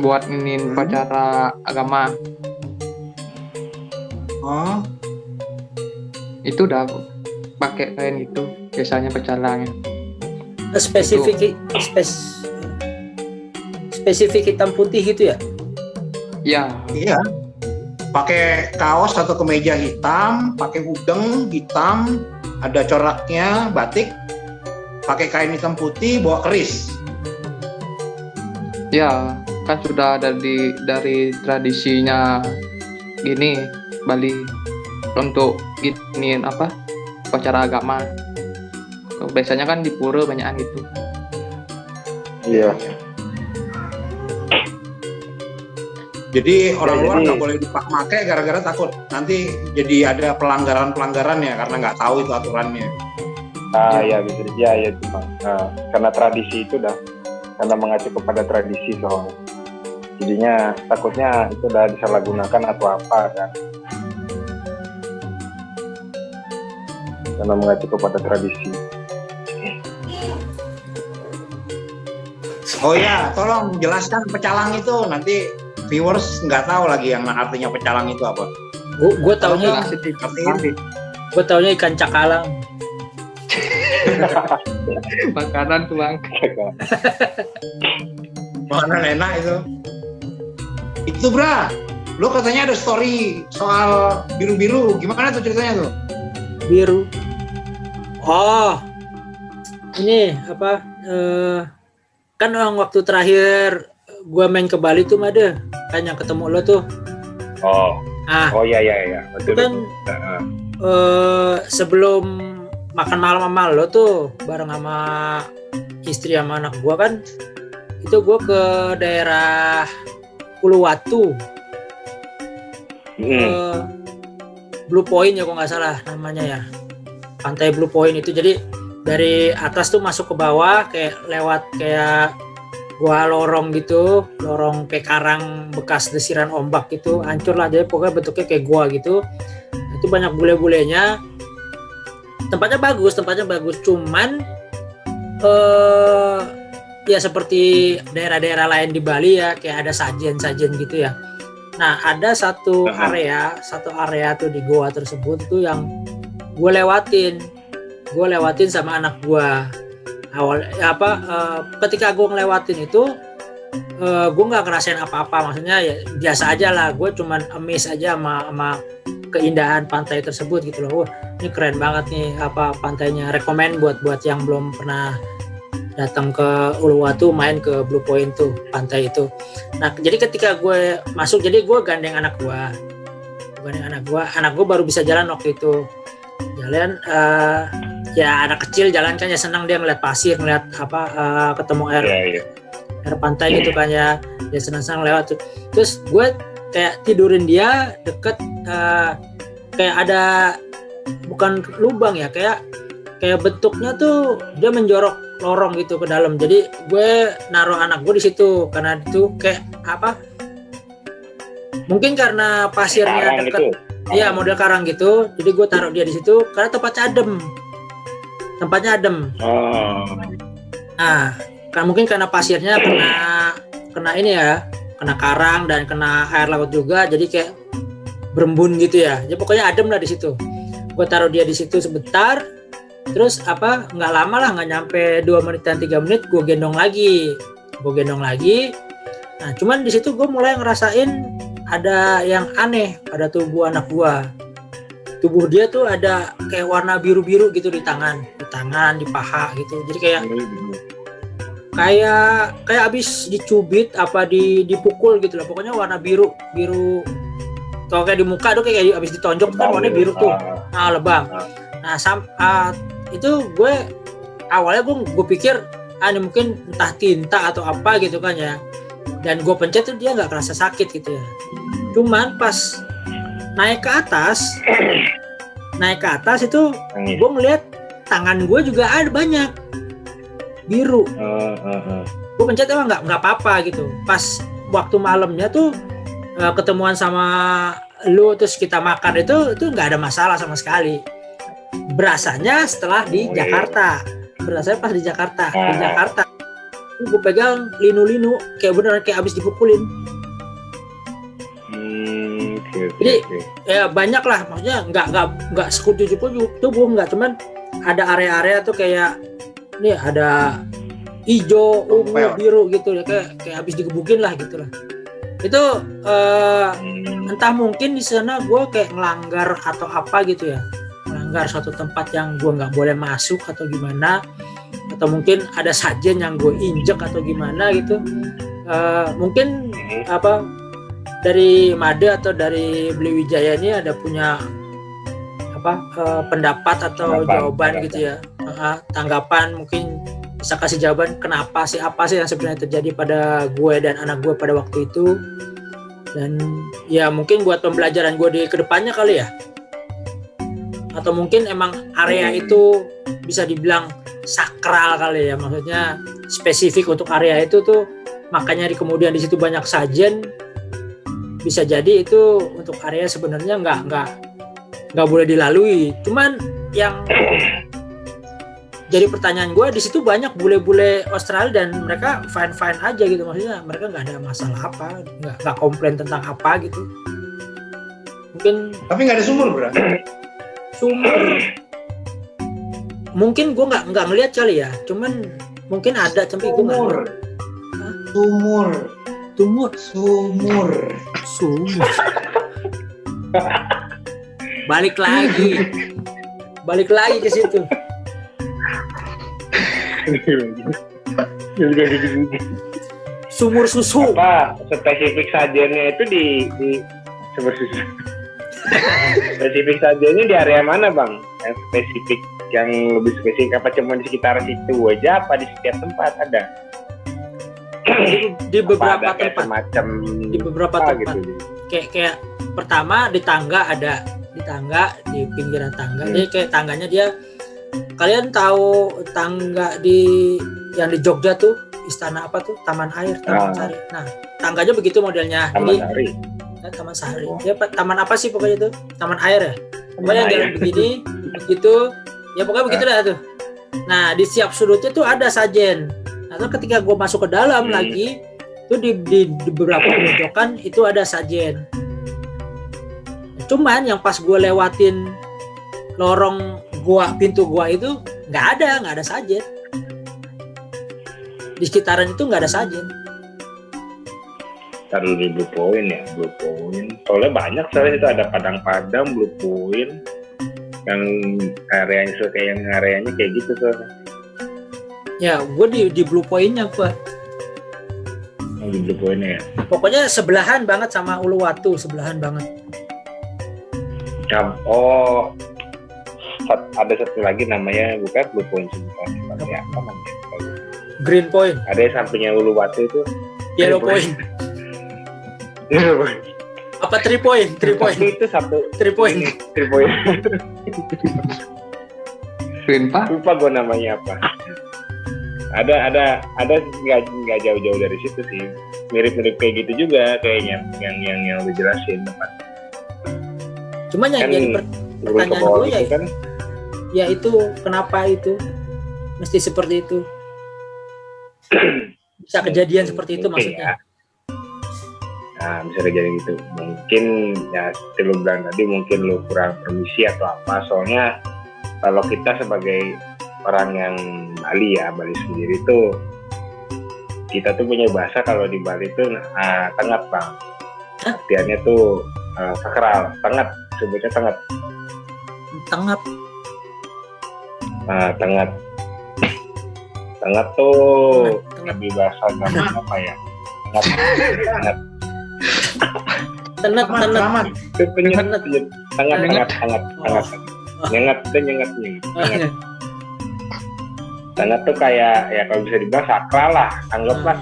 S4: buat ini upacara agama
S2: Oh,
S4: itu udah pakai kain itu biasanya pecalangnya.
S1: Spesifik hitam putih gitu ya.
S4: Ya,
S2: iya. Pakai kaos atau kemeja hitam, pakai udeng hitam, ada coraknya, batik, pakai kain hitam putih, bawa keris.
S4: ya kan sudah ada dari tradisinya gini Bali untuk gini apa upacara agama. Biasanya kan di pura banyakan gitu.
S3: Iya.
S2: Jadi orang
S3: Ya,
S2: luar
S3: jadi-
S2: nggak boleh dipakai gara-gara takut nanti jadi ada pelanggaran ya karena nggak tahu itu aturannya.
S3: Ya bisa. Ya itu Bang. Nah, karena tradisi itu dah. Karena mengacu kepada tradisi soalnya. Jadinya takutnya itu udah disalahgunakan atau apa kan. Karena mengacu kepada tradisi.
S2: Oh ya, tolong jelaskan pecalang itu, nanti viewers nggak tahu lagi yang artinya pecalang itu apa.
S1: Gue taunya gue taunya ikan cakalang.
S4: Makanan tuh Bang.
S2: Makanan enak itu. Itu Bra, lu katanya ada story soal biru-biru, gimana tuh ceritanya tuh?
S1: Biru. Oh, ini apa? Kan waktu terakhir gue main ke Bali tuh ada kan yang ketemu lo tuh.
S3: Oh iya.
S1: Itu
S3: Betul.
S1: kan sebelum makan malam sama lo tuh bareng sama istri sama anak gue kan, itu gue ke daerah Uluwatu, Blue Point ya kalau nggak salah namanya ya, pantai Blue Point itu. Jadi dari atas tuh masuk ke bawah kayak lewat kayak gua lorong gitu, lorong kayak karang bekas desiran ombak gitu, hancur lah, jadi pokoknya bentuknya kayak gua gitu. Itu banyak bule-bulenya, tempatnya bagus, cuman ya seperti daerah-daerah lain di Bali ya, kayak ada sajian-sajian gitu ya. Nah ada satu area tuh di goa tersebut tuh yang gue lewatin sama anak gue. Ketika gue ngelewatin itu gue nggak ngerasain apa-apa, maksudnya ya biasa aja lah, gue cuman amazed aja sama keindahan pantai tersebut gitu loh. Wah, ini keren banget nih pantainya, rekomen buat yang belum pernah datang ke Uluwatu, main ke Blue Point tuh, pantai itu. Nah jadi ketika gue masuk, jadi gue gandeng anak gue baru bisa jalan waktu itu. Jalan ya anak kecil jalan kan ya senang dia ngeliat pasir, ngeliat ketemu air pantai gitu kan ya, dia senang-senang lewat tuh. Terus gue kayak tidurin dia deket kayak ada bukan lubang ya, kayak bentuknya tuh dia menjorok lorong gitu ke dalam. Jadi gue naruh anak gue di situ karena itu kayak mungkin karena pasirnya deket. Iya, model karang gitu. Jadi gue taruh dia di situ karena tempatnya adem. Nah, kan mungkin karena pasirnya kena ini ya, kena karang dan kena air laut juga, jadi kayak berembun gitu ya. Jadi pokoknya adem lah di situ. Gue taruh dia di situ sebentar. Terus nggak lama lah, nggak nyampe 2 menit dan 3 menit gue gendong lagi. Nah, cuman di situ gue mulai ngerasain ada yang aneh pada tubuh anak gua. Tubuh dia tuh ada kayak warna biru-biru gitu di tangan, di paha gitu. Jadi kayak abis dicubit dipukul gitu lah. Pokoknya warna biru. Kalau kayak di muka tuh kayak abis ditonjok kan warna biru tuh. Nah, lebam. Nah, itu awalnya gue pikir ini mungkin entah tinta atau apa gitu kan ya. dan gue pencet tuh dia nggak kerasa sakit gitu ya. Cuman pas naik ke atas itu gue melihat tangan gue juga ada banyak biru. Gue pencet emang nggak apa-apa gitu. Pas waktu malamnya tuh ketemuan sama lu terus kita makan itu nggak ada masalah sama sekali. Berasanya setelah di Jakarta. Berasanya pas di Jakarta. Di Jakarta gue pegang linu-linu kayak beneran kayak abis dipukulin. Jadi ya banyak lah, maksudnya nggak sekutu-kutu tubuh, nggak, cuman ada area-area tuh kayak ini ada hijau, ungu, biru gitu ya, kayak habis digebukin lah gitu lah. Itu entah mungkin di sana gue kayak ngelanggar atau apa gitu ya, melanggar suatu tempat yang gue nggak boleh masuk atau gimana, atau mungkin ada sajen yang gue injek atau gimana gitu. Mungkin apa dari Made atau dari Bliwijaya ini ada punya apa pendapat atau jawaban gitu ya, tanggapan, mungkin bisa kasih jawaban kenapa sih, apa sih yang sebenarnya terjadi pada gue dan anak gue pada waktu itu, dan ya mungkin buat pembelajaran gue di kedepannya kali ya, atau mungkin emang area itu bisa dibilang sakral kali ya, maksudnya spesifik untuk area itu tuh, makanya kemudian di situ banyak sajen. Bisa jadi itu untuk area sebenarnya nggak boleh dilalui. Cuman yang jadi pertanyaan gue, di situ banyak bule-bule Australia dan mereka fine aja gitu, maksudnya mereka nggak ada masalah apa, nggak komplain tentang apa gitu. Mungkin
S2: tapi nggak ada sumur, bro.
S1: Sumur mungkin gue nggak ngeliat kali ya, cuman mungkin ada, tapi gue nggak. Sumur. Balik lagi ke situ. Sumur susu.
S3: Apa spesifik sajennya itu di sumur susu? Spesifik sajennya di area mana, Bang? Yang spesifik, yang lebih spesifik apa cuma di sekitar situ aja, apa di setiap tempat ada?
S1: Di beberapa tempat.
S3: Semacam
S1: di beberapa tempat.
S3: Gitu.
S1: Kayak pertama di tangga ada, di pinggiran tangga. Jadi kayak tangganya dia, kalian tahu tangga yang di Jogja tuh, istana apa tuh, Taman Air, Taman Sari. Nah, tangganya begitu modelnya.
S3: Taman Sari.
S1: Taman Sari. Ya, taman apa sih pokoknya itu? Taman Air ya. Pokoknya jalan begini, begitu. Ya pokoknya begitu lah tuh. Nah, di setiap sudutnya tuh ada sajen. Nah, ketika gue masuk ke dalam lagi, itu di beberapa pojokan itu ada sajen. Cuman yang pas gue lewatin lorong pintu gua itu nggak ada sajen. Di sekitaran itu nggak ada sajen.
S3: Taruh di Blue Point ya, Blue Point. Soalnya banyak, soalnya itu ada Padang-Padang, Blue Point, yang areanya kayak gitu soalnya.
S1: Ya, gue di Blue Point-nya gue.
S3: Oh, di Blue Point-nya ya.
S1: Pokoknya sebelahan banget sama Uluwatu, sebelahan banget.
S3: Oh, ada satu lagi namanya bukan Blue Point bukan ya, apa namanya?
S1: Green Point.
S3: Ada yang sampingnya Uluwatu itu.
S1: Yellow Point.
S3: Yellow Point.
S1: Apa 3 point? 3 point.
S3: Itu satu.
S1: 3 point.
S3: 3 point.
S4: Green Park.
S3: Lupa gue namanya apa. Ada nggak jauh-jauh dari situ sih, mirip-mirip kayak gitu juga kayaknya yang lu jelasin tempat.
S1: Cuman yang
S3: kan,
S1: jadi pertanyaan gue ya,
S3: kan?
S1: Ya itu kenapa itu mesti seperti itu, bisa kejadian seperti itu maksudnya.
S3: Ya. Nah, bisa kejadian gitu. Mungkin ya seperti lu bilang tadi, mungkin lu kurang permisi atau apa. Soalnya kalau kita sebagai orang yang Bali sendiri tuh, kita tuh punya bahasa kalau di Bali tuh tengat, Bang. Artiannya tuh sakral, tengat, sebutnya tengat.
S1: Tengat.
S3: Tengat tuh lebih bahasa namanya apa ya? Tengat. Tengat. Nyengat. Sangat tuh kayak ya kalau bisa dibilang sakral lah, anggaplah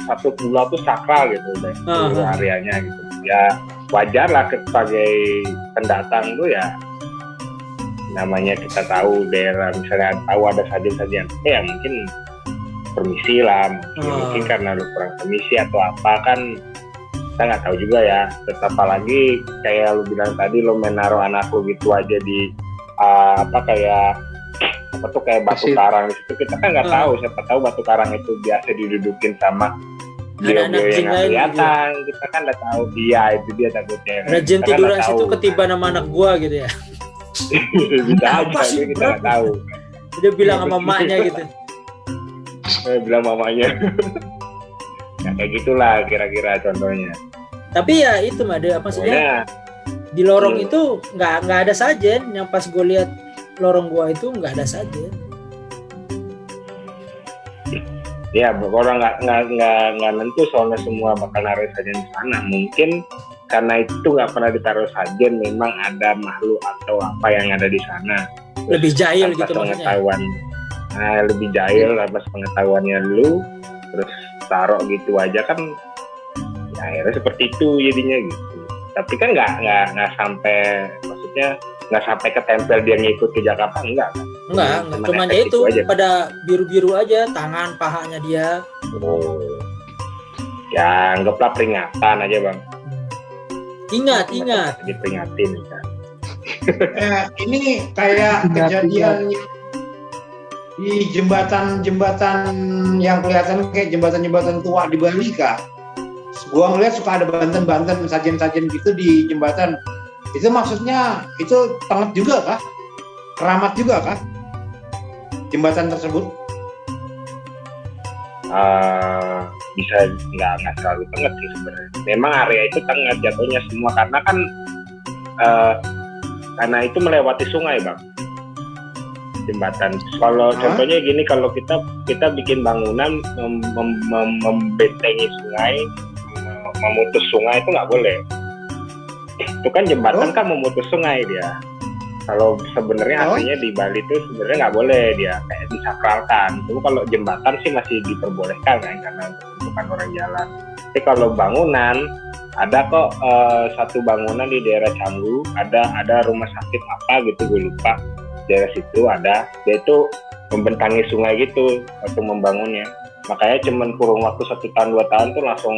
S3: satu pulau tuh sakral gitu deh, seluruh areanya gitu. Ya wajar lah sebagai pendatang tuh ya, namanya kita tahu daerah misalnya tahu ada sajian-sajian ya mungkin permisi lah, mungkin karena lu kurang permisi atau apa kan kita nggak tahu juga ya. Tetap apalagi kayak lu bilang tadi lu menaruh anak lu gitu aja di kayak batu karang di situ, kita kan nggak tahu, siapa tahu batu karang itu biasa didudukin sama bio-bio yang nggak kelihatan, kita kan nggak tahu. Dia itu dia takutnya
S1: ada jin tiduran situ ketiban sama anak gua gitu ya.
S3: Bisa aja, kita nggak tahu.
S1: Dia bilang sama mamanya gitu.
S3: Bilang mamanya. Ya kayak gitulah kira-kira contohnya.
S1: Tapi ya itu mah ada maksudnya di lorong itu nggak ada sajen. Yang pas gue lihat lorong gua itu nggak ada sajen.
S3: Ya orang nggak nentu soalnya semua bakal naruh sajen di sana. Mungkin karena itu nggak pernah ditaruh sajen, memang ada makhluk atau apa yang ada di sana.
S1: Lebih jahil gitu maksudnya.
S3: Nah, lebih jahil atas pengetahuannya lu, terus taruh gitu aja kan, ya akhirnya seperti itu jadinya gitu. Tapi kan nggak sampai, maksudnya nggak sampai ketempel dia ngikut ke Jakarta, enggak kan?
S1: Enggak, cuma ya itu aja. Pada biru-biru aja tangan pahanya dia.
S3: Oh, ya anggaplah peringatan aja bang.
S1: Ingat.
S3: Diperingatin kan.
S2: Ini kayak kejadian di jembatan yang kelihatan kayak jembatan tua di Bali kah? Gua ngeliat suka ada banten sajen-sajen gitu di jembatan. Itu maksudnya itu tenget juga kah? Keramat juga kah? Jembatan tersebut?
S3: Bisa nggak selalu tengget sih sebenarnya. Memang area itu tengget jatuhnya semua karena itu melewati sungai bang. Jembatan. Kalau contohnya gini, kalau kita bikin bangunan membentengi sungai, memutus sungai itu nggak boleh. Itu kan jembatan kan memutus sungai dia. Kalau sebenarnya artinya di Bali itu sebenarnya nggak boleh, dia kayak disakralkan. Itu kalau jembatan sih masih diperbolehkan kan karena bukan orang jalan. Tapi kalau bangunan ada kok satu bangunan di daerah Canggu, ada rumah sakit apa gitu gue lupa. Daerah situ ada, dia itu membentangi sungai gitu waktu membangunnya. Makanya cuman kurun waktu 1 tahun 2 tahun tuh langsung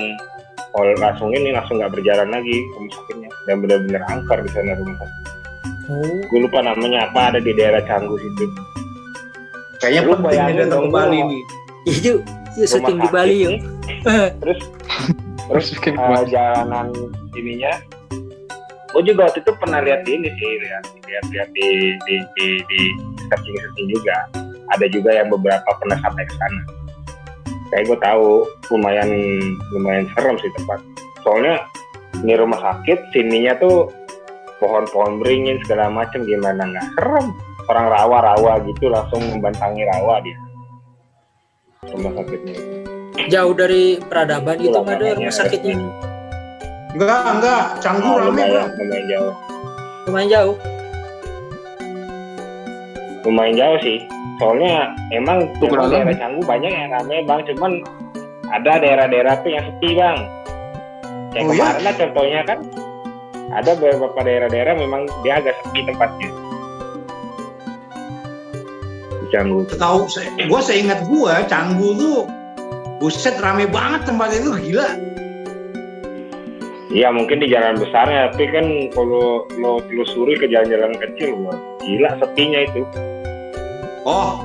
S3: nggak berjalan lagi rumah sakitnya, dan benar-benar angker di sana rumah sakit. Gue lupa namanya apa, ada di daerah Canggu situ.
S2: Kayaknya penting datang ke Bali nih.
S1: Iya, syuting di Bali yuk.
S3: Terus jalanan ininya. Gue juga waktu itu pernah lihat ini sih, lihat di searching juga. Ada juga yang beberapa pernah sampai ke sana. Kayak gue tahu lumayan serem sih tempat. Soalnya ini rumah sakit, sininya tuh pohon-pohon beringin segala macam, gimana nggak serem? Orang rawa-rawa gitu langsung membantangi rawa dia. Rumah sakitnya.
S1: Jauh dari peradaban itu nggak ada rumah sakitnya.
S2: Enggak, Canggu rame bro.
S3: Lumayan jauh sih. Soalnya emang daerah Canggu banyak yang rame bang, cuman ada daerah-daerah tuh yang sepi bang. Kayak kemarin lah contohnya kan, ada beberapa daerah-daerah memang dia agak sepi tempatnya. Di Canggu.
S2: Gue seingat gue Canggu tuh, buset rame banget tempatnya itu, gila.
S3: Iya mungkin di jalan besarnya, tapi kan kalau lo telusuri ke jalan-jalan kecil, gila sepinya itu.
S2: Oh,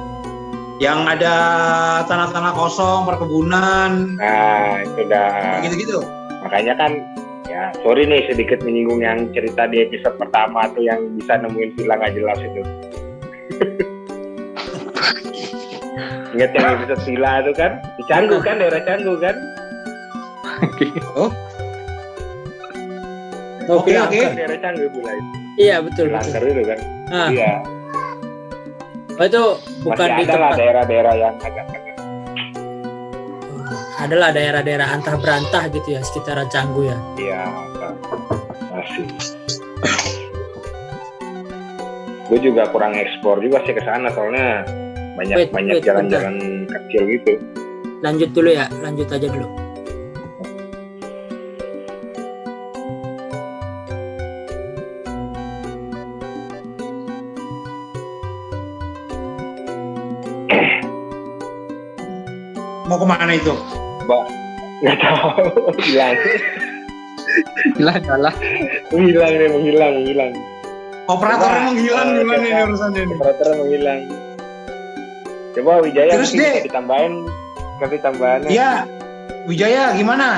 S2: yang ada tanah-tanah kosong, perkebunan.
S3: Nah, itu dah.
S2: Gitu-gitu.
S3: Makanya kan, ya sorry nih sedikit menyinggung yang cerita di episode pertama tuh yang bisa nemuin villa nggak jelas itu. Ingat yang episode villa itu kan? Di Canggu kan, daerah Canggu kan?
S2: Oke.
S3: Daerah Canggu villa itu.
S1: Iya betul.
S3: Lancar itu kan? Iya.
S1: Oh itu bukan
S3: masih
S1: di
S3: ada lah
S1: tempat.
S3: Daerah-daerah yang agak
S1: Adalah daerah-daerah antah berantah gitu ya sekitaran Canggu ya.
S3: Iya, masih. Gue juga kurang ekspor juga sih ke sana, soalnya banyak
S1: Wait,
S3: jalan-jalan kecil gitu.
S1: Lanjut dulu ya, lanjut aja dulu.
S2: Mau kemana itu?
S3: Mbak, nggak tahu, hilang
S4: Jalan.
S3: menghilang.
S2: Operatornya
S3: Coba,
S2: menghilang gimana ini
S3: coba.
S2: urusannya ini?
S3: Operator menghilang. Coba Wijaya
S2: Terus,
S3: mungkin
S2: Dek.
S3: bisa ditambahin, kasih tambahannya.
S2: Iya, Wijaya gimana?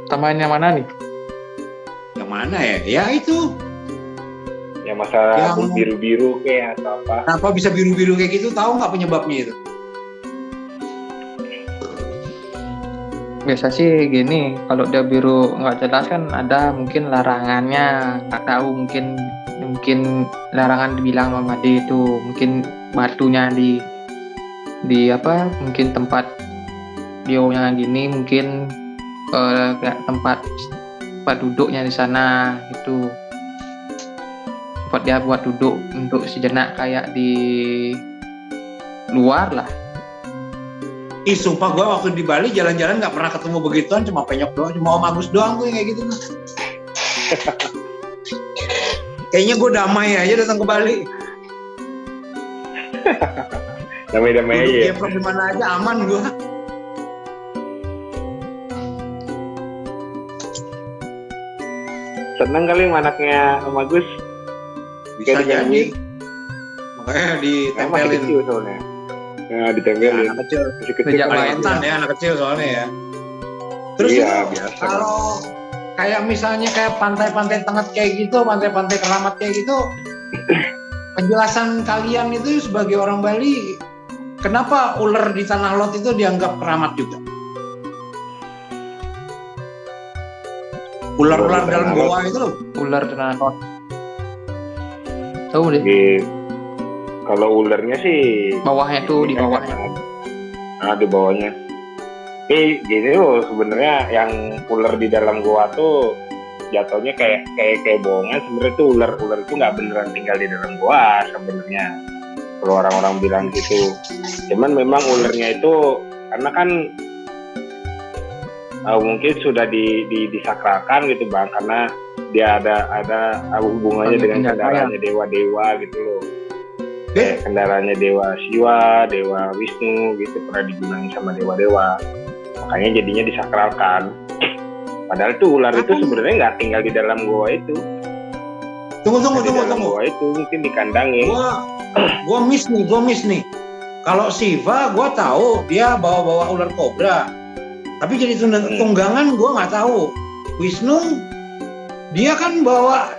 S4: Tambahan yang mana nih?
S2: Yang mana ya? Ya itu.
S3: Ya masalah
S2: Yang-
S3: biru-biru kayak atau apa.
S2: Kenapa bisa biru-biru kayak gitu? Tahu nggak penyebabnya itu?
S4: Biasa sih gini, kalau dia biru nggak jelas kan ada mungkin larangannya, nggak tahu mungkin larangan dibilang sama Made itu mungkin batunya di apa mungkin tempat bionya gini mungkin kayak tempat duduknya di sana itu tempat dia buat duduk untuk sejenak kayak di luar lah.
S2: Ih, sumpah gue waktu di Bali jalan-jalan nggak pernah ketemu begituan, cuma penyok doang, cuma Om Agus doang tuh yang kayak gitu. Kayaknya gue damai aja datang ke Bali.
S3: Damai-damai
S2: Duduk
S3: aja ya.
S2: geprek di mana aja aman gue.
S3: Seneng kali anaknya Om Agus.
S2: Bisa
S3: Kayak
S2: jadi.
S3: digangguin.
S2: Makanya
S3: Masih
S2: ditempelin.
S3: kecil soalnya. Nah, ditempelin.
S2: Anak kecil.
S3: Masih kecil.
S4: Sejak
S3: kan.
S4: lahir.
S2: Rentan ya anak kecil soalnya ya. Terus
S3: Iya,
S2: itu,
S3: biasa.
S2: kalau kayak misalnya kayak pantai-pantai tengah kayak gitu, pantai-pantai Keramat kayak gitu, penjelasan kalian itu sebagai orang Bali, kenapa ular di Tanah Lot itu dianggap keramat juga? Ular-ular dalam goa itu loh.
S4: Ular dan kot. Tahu deh,
S3: Di- kalau ularnya sih
S4: bawahnya tuh di bawahnya.
S3: Nah, di bawahnya. Gini loh sebenarnya yang ular di dalam gua tuh jatuhnya kayak bohongan. Sebenarnya tuh ular itu nggak beneran tinggal di dalam gua sebenarnya. Kalau orang-orang bilang gitu. Cuman memang ularnya itu karena kan mungkin sudah disakralkan gitu bang, karena dia ada hubungannya
S4: Panggil
S3: dengan
S4: penjaga.
S3: kendaraannya dewa-dewa gitu loh. Kayak kendaraannya dewa Siwa, dewa Wisnu gitu pernah digunakan sama dewa-dewa. Makanya jadinya disakralkan. Padahal tuh ular itu sebenarnya nggak tinggal di dalam goa itu.
S2: Tunggu.
S3: Di dalam goa itu mungkin dikandangin.
S2: Gua miss nih. Kalau Siva, gua tahu dia bawa ular kobra. Tapi jadi tunggangan gua nggak tahu. Wisnu, dia kan bawa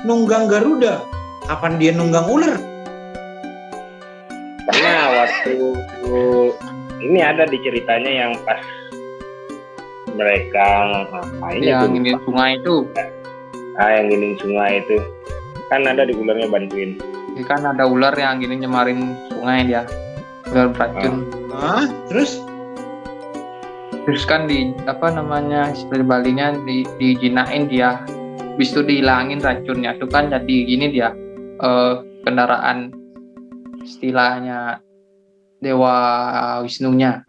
S2: nunggang Garuda. Kapan dia nunggang ular?
S3: Karena waktu ini ada di ceritanya yang pas mereka ngapain
S4: Yang ini sungai itu,
S3: yang gini sungai itu kan ada di ularnya bantuin.
S4: ini kan ada ular yang gini nyemarin sungai dia, ular beracun.
S2: Terus?
S4: Terus kan di apa namanya istilah Balinya dijinain dia, habis itu dihilangin racunnya, itu kan jadi gini dia kendaraan istilahnya dewa Wisnunya.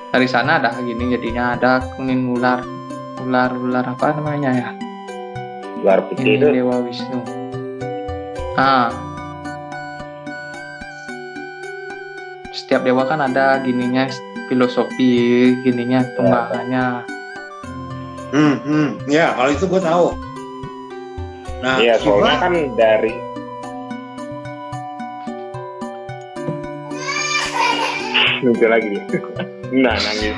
S4: Dari sana ada gini jadinya ada kuning ular apa namanya ya?
S3: Ular putih
S4: Ini
S3: itu.
S4: dewa Wisnu. Setiap dewa kan ada gininya filosofi gininya tunggangannya.
S2: Ya, kalau itu gue tahu. Nah,
S3: Iya, soalnya
S2: Siva,
S3: kan dari muncul lagi nih. Nah, nangis.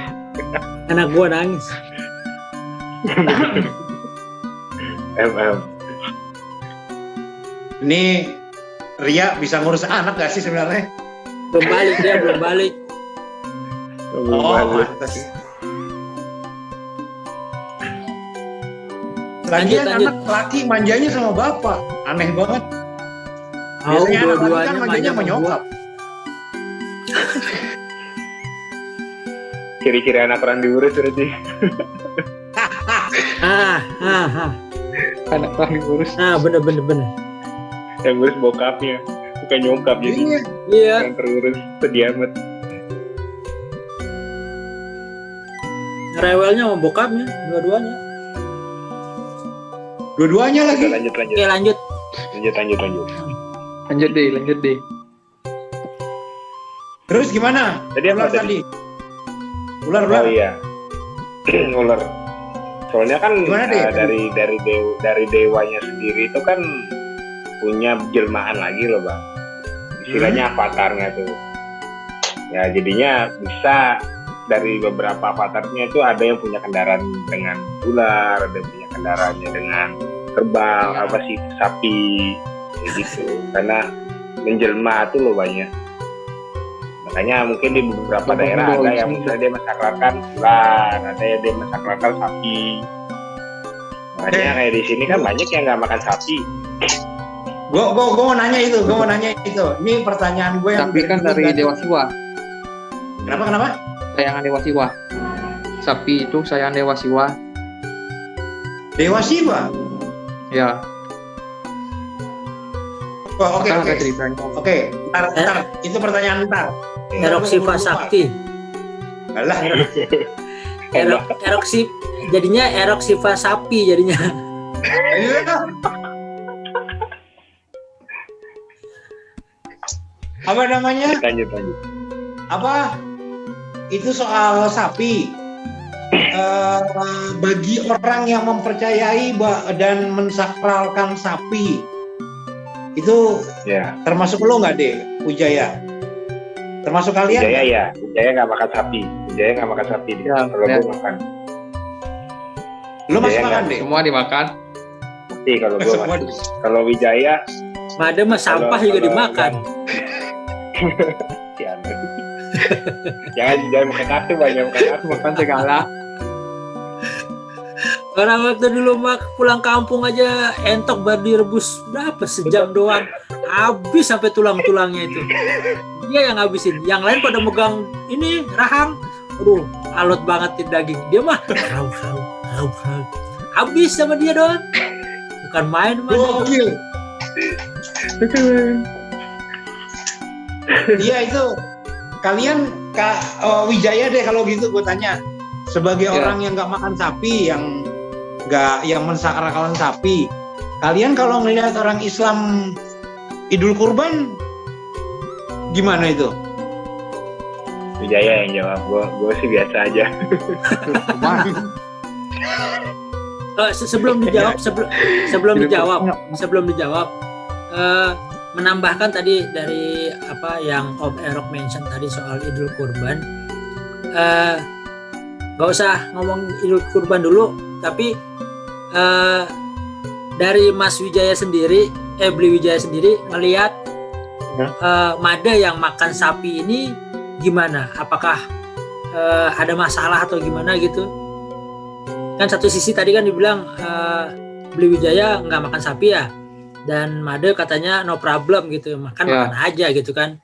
S1: Anak gua nangis.
S2: ini Ria bisa ngurus anak gak sih sebenarnya?
S1: Belum balik.
S2: Pantas. Lagian
S1: Lanjut.
S2: anak laki manjanya sama bapak, aneh banget.
S1: Mau
S2: Biasanya anak laki
S1: dua-duanya
S2: kan manjanya
S1: manja
S2: sama
S1: sama gua.
S2: nyokap.
S3: Ciri-ciri anak orang diurus berarti.
S4: anak kurang diurus.
S1: Nah, bener.
S3: Yang ngurus bokapnya, bukan nyokap jadi
S2: Iya.
S1: Iya.
S3: yang terurus sedih amat.
S1: Rewelnya sama bokapnya, dua-duanya.
S2: Dua-duanya lagi.
S3: Udah, lanjut.
S1: Oke, lanjut.
S4: Lanjut deh.
S2: Terus gimana?
S3: Tadi apa
S2: Ular
S3: tadi?
S2: Ular.
S3: Oh iya, ular. Soalnya kan
S2: Gimana, Dek?
S3: dari dewanya sendiri itu kan punya jelmaan lagi loh bang. Istilahnya avatarnya tuh. Ya jadinya bisa dari beberapa avatarnya itu ada yang punya kendaraan dengan ular, ada yang punya kendaraannya dengan kerbau, sapi, kayak gitu. Karena menjelma tuh loh banyak. Makanya mungkin di beberapa daerah ada yang misalnya dia mensakralkan ular, ada yang dia mensakralkan sapi. Makanya kayak di sini kan banyak yang nggak makan sapi.
S2: Gue mau nanya itu. Ini pertanyaan gue yang
S4: Sapi kan dari Dewa Siwa.
S2: Kenapa?
S4: Sayangan Dewa Siwa. Sapi itu sayangan Dewa Siwa.
S2: Dewa Siwa.
S4: Ya.
S2: Oh, oke.
S4: Kan ada ceritanya.
S2: Oke, ntar. Itu pertanyaan ntar.
S1: Erok Siva Sakti.
S2: Alah.
S1: Erok jadinya Erok Siva Sapi jadinya.
S2: Apa namanya?
S3: Lanjut.
S2: Apa? Itu soal sapi. Bagi orang yang mempercayai dan mensakralkan sapi, itu
S3: Ya.
S2: termasuk lo nggak deh, Wijaya? Termasuk kalian?
S3: Wijaya nggak makan sapi. Wijaya nggak makan sapi.
S4: Ya,
S3: Kalau
S4: ya.
S3: gue makan.
S2: Lo masih
S3: Wijaya
S2: makan
S3: nggak?
S2: deh?
S4: Semua dimakan.
S3: Mesti kalau gue
S2: Semua
S3: makan. Kalau Wijaya
S1: Mada mah sampah juga dimakan.
S3: jangan makan kartu, banyak makan kartu.
S4: Makan segala.
S1: Orang waktu dulu pulang kampung aja entok baru direbus berapa sejam doang, habis sampai tulang-tulangnya itu. Dia yang habisin, yang lain pada megang ini rahang, aduh alot banget daging. Dia mah raup. Habis sama dia doang. Bukan main sama dia.
S2: Gokil. Iya itu. Kalian Wijaya deh kalau gitu gue tanya. Sebagai
S4: Ya.
S2: orang yang nggak makan sapi, yang mensakralkan sapi, kalian kalau melihat orang Islam Idul Kurban gimana itu?
S3: Wijaya yang jawab, gue sih biasa aja.
S1: Sebelum dijawab, menambahkan tadi dari apa yang Om Erok mention tadi soal Idul Kurban, gak usah ngomong Idul Kurban dulu, tapi dari Mas Wijaya sendiri, Beli Wijaya sendiri melihat Mada yang makan sapi ini gimana? Apakah ada masalah atau gimana gitu? Kan satu sisi tadi kan dibilang Beli Wijaya nggak makan sapi ya, dan Made katanya no problem gitu, makan aja gitu kan.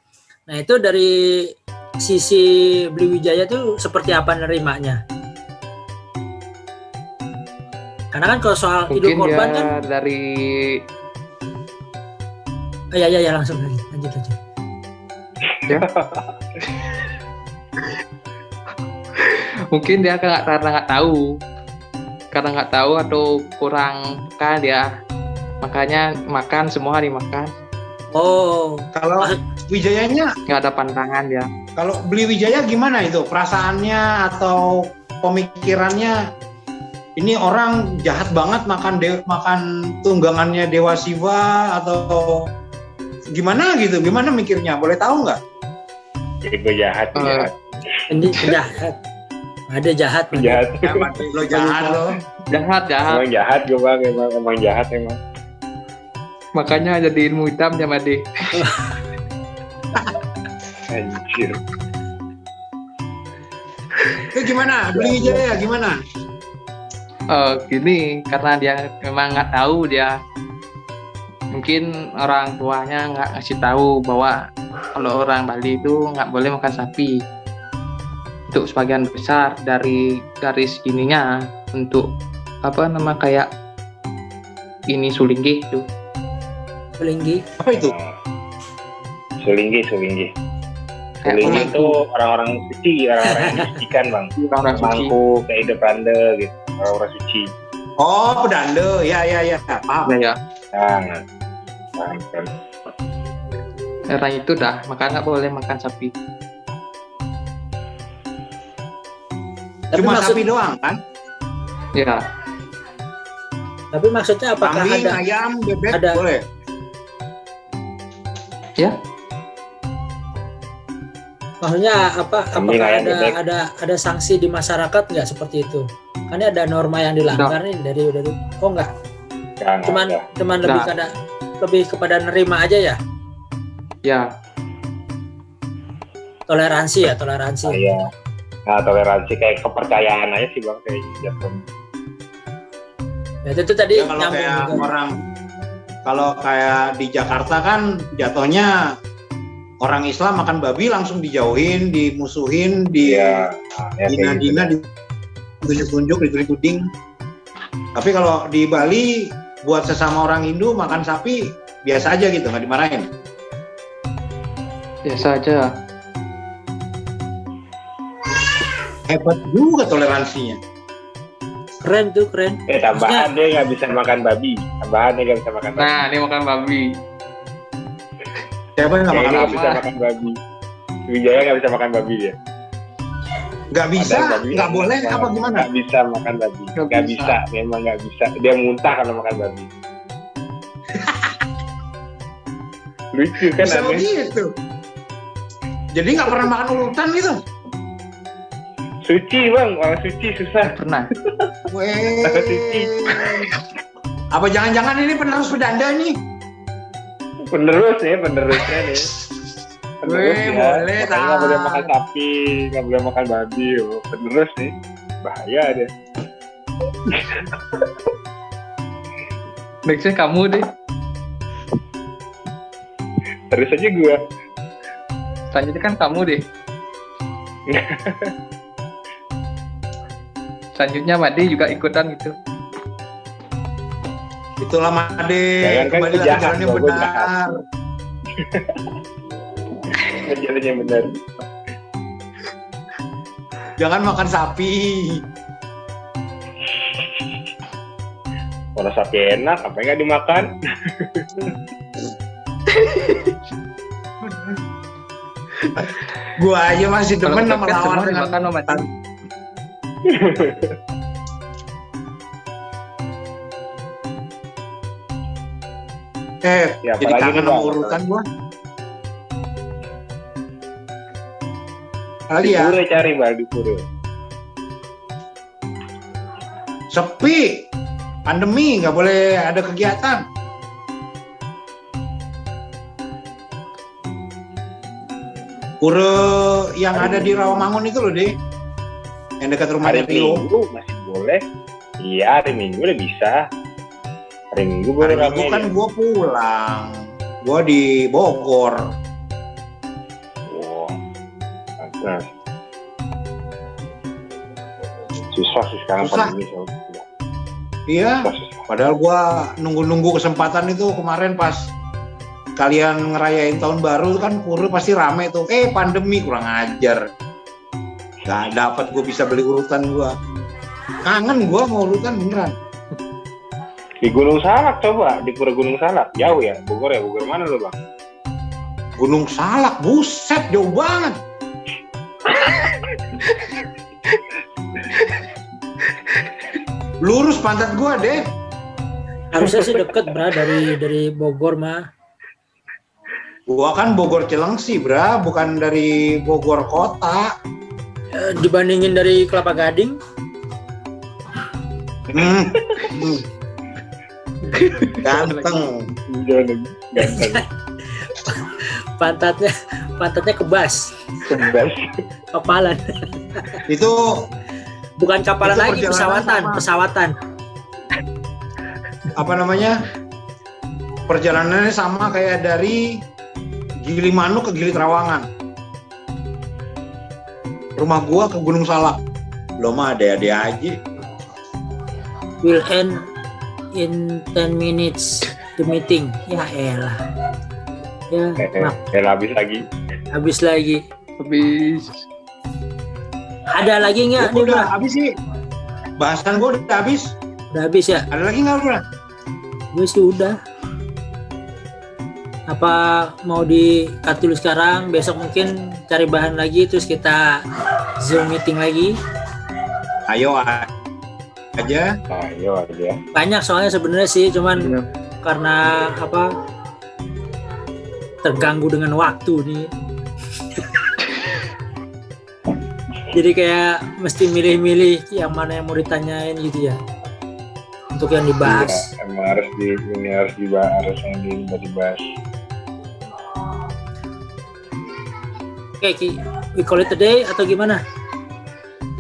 S1: Nah itu dari sisi Beli Wijaya tuh seperti apa nerimanya? Karena kan kalau soal
S4: Mungkin
S1: Idul Kurban kan
S4: dari
S1: ya langsung lanjut.
S4: Ya. Mungkin dia karena nggak tahu atau kurang kan dia, makanya makan semua dimakan.
S1: Oh,
S2: Kalau Wijayanya,
S4: Nggak ada pantangan dia.
S2: kalau Beli Wijaya gimana itu? Perasaannya atau pemikirannya? Ini orang jahat banget makan tunggangannya Dewa Siwa atau gimana gitu? Gimana mikirnya? Boleh tahu nggak?
S3: Jadi gue jahat.
S1: ini jahat. Ada jahat.
S3: Jahat.
S2: Lo jahat lo.
S4: Jahat.
S3: Emang jahat gue bang, emang jahat emang.
S4: Makanya jadi ilmu hitam ya Made.
S3: Anjir.
S2: Itu gimana? Beli Wijaya gimana?
S4: Gini, karena dia memang nggak tahu dia. Mungkin orang tuanya nggak ngasih tahu bahwa kalau orang Bali itu nggak boleh makan sapi. Untuk sebagian besar dari garis ininya untuk kayak ini Sulinggi itu.
S1: Pelinggi.
S2: Apa itu?
S3: Sulinggi.
S4: Kayak
S3: Sulinggi
S4: orang
S3: itu orang-orang suci, orang-orang yang disucikan bang.
S4: orang suci.
S3: Mangku, kayak Ide Prande gitu, orang-orang suci.
S2: Oh, pedande. Ya. Paham.
S4: Ya,
S3: Nah, paham kan.
S4: era itu dah, maka nggak boleh makan sapi.
S1: Tapi
S2: Cuma
S1: maksud,
S2: sapi doang kan?
S4: Ya,
S1: tapi maksudnya apakah
S2: Kambing,
S1: ada
S2: ayam, bebek
S1: ada-
S2: boleh.
S4: ya,
S1: maksudnya
S3: Kambing,
S1: apakah
S3: ayam, bebek.
S1: ada sanksi di masyarakat nggak seperti itu? Kan ini ada norma yang dilanggar nih dari oh enggak, cuman
S4: Nggak.
S1: lebih kepada nerima aja ya,
S4: ya,
S1: toleransi.
S3: Iya. Nah, toleransi kayak kepercayaan aja sih bang, kayak gitu.
S1: Ya, itu tadi
S2: Ya, kalau
S1: nyambung
S2: kayak
S1: juga.
S2: kalau kayak di Jakarta kan jatuhnya orang Islam makan babi langsung dijauhin, dimusuhin,
S3: Iya. Ya, kayak gitu.
S2: dina-dina, ditunjuk-tunjuk, dituding. Tapi kalau di Bali buat sesama orang Hindu makan sapi biasa aja gitu, nggak dimarahin.
S4: biasa aja.
S2: Hebat juga toleransinya.
S1: Keren.
S3: Tambahan dia nggak bisa makan babi. Tambahan dia nggak bisa makan babi.
S4: Nah, ini makan babi.
S2: Siapa yang nggak makan
S3: Kayaknya nggak
S2: babi?
S3: bisa makan babi. Wijaya nggak bisa makan babi dia.
S2: Nggak bisa,
S3: Ada babi.
S2: nggak boleh, apa gimana?
S3: Nggak bisa makan babi.
S4: Nggak
S3: Nggak
S4: bisa.
S3: bisa, memang nggak bisa. Dia muntah kalau makan babi. Lucu kan
S2: Bisa
S3: aneh.
S2: begitu. Jadi nggak pernah makan urutan gitu.
S3: Suci bang, orang suci susah.
S4: Pernah.
S2: Weh.
S3: Suci.
S2: Apa jangan-jangan ini penerus pedanda nih?
S3: Penerusnya nih. Penerus
S2: Weh,
S3: ya.
S2: boleh,
S3: Makanya nggak boleh
S2: tak.
S3: makan sapi, nggak boleh makan babi. Oh. Penerus nih, bahaya dia.
S4: Nextnya kamu deh.
S3: Terus aja gua.
S4: Selanjutnya kan kamu deh. Selanjutnya Made juga ikutan gitu.
S2: Itulah Made,
S3: Jangan kan
S2: kembali lagi
S3: jahat,
S2: jalan yang
S3: gua
S2: benar.
S3: Jalannya benar.
S2: Jangan makan sapi.
S3: Kalau sapi enak, apa nggak dimakan?
S2: Gua aja masih
S4: Kalau
S2: demen sama
S4: kepepet
S2: lawan
S4: semua
S2: dengan
S4: dimakan sama Made.
S3: Ya,
S2: jadi
S3: apalagi
S2: kangen
S3: nih,
S2: sama
S3: Bang.
S2: urutan gua.
S3: Di
S2: Kali ya,
S3: pura cari bang, di pura.
S2: sepi. Pandemi, nggak boleh ada kegiatan. Pura yang ada di Rawamangun itu loh, deh. Yang dekat rumahnya
S3: Hari
S2: Rio.
S3: Minggu masih boleh. Iya, hari Minggu udah bisa. Hari Minggu baru
S2: Hari Minggu
S3: rame
S2: kan
S3: dia.
S2: gua pulang. Gua di Bogor.
S3: Wow. Pantas. Susah sih sekarang
S2: Susah.
S3: pandemi soalnya.
S2: Iya.
S3: Susah.
S2: Padahal gua nunggu-nunggu kesempatan itu kemarin pas kalian ngerayain tahun baru kan pura pasti rame tuh. Pandemi kurang ajar. Gak dapat gue bisa beli urutan gua. Kangen gua mau urutan beneran.
S3: Di Gunung Salak coba, di Pura Gunung Salak. Jauh ya? Bogor mana lo bang?
S2: Gunung Salak, buset jauh banget. Lurus pantat gua deh.
S1: Harusnya sih deket bra dari Bogor mah.
S2: Gua kan Bogor Cilengsi, bra, bukan dari Bogor kota.
S1: Dibandingin dari Kelapa Gading,
S2: Hmm. Ganteng.
S3: Jangan ganteng.
S1: pantatnya kebas,
S3: Kebas.
S1: kapalan.
S2: Itu
S1: Bukan kapalan
S2: Itu
S1: lagi,
S2: perjalanan
S1: pesawatan.
S2: apa namanya? Perjalanannya sama kayak dari Gilimanuk ke Gili Trawangan. Rumah gua ke Gunung Salak. Belum ada aja.
S1: Will end in 10 minutes the meeting. Ya elah. Ya,
S3: habis lagi.
S1: habis lagi.
S4: Habis.
S1: Ada lagi nggak nih,
S2: Gua udah
S1: Bro?
S2: habis sih. Bahasan gue udah habis.
S1: Udah habis ya?
S2: Ada lagi nggak, Bro?
S1: Gue sih udah. Apa mau di-cut dulu sekarang? Besok mungkin cari bahan lagi, terus kita Zoom meeting lagi.
S2: Ayo aja.
S3: Ayo aja.
S1: Banyak soalnya sebenarnya sih, cuman
S4: Iya.
S1: karena apa? Terganggu dengan waktu nih. Jadi kayak mesti milih-milih yang mana yang mau ditanyain gitu ya. Untuk yang dibahas.
S3: Iya, emang harus dibahas yang dibahas.
S1: Oke, we call it a day atau gimana?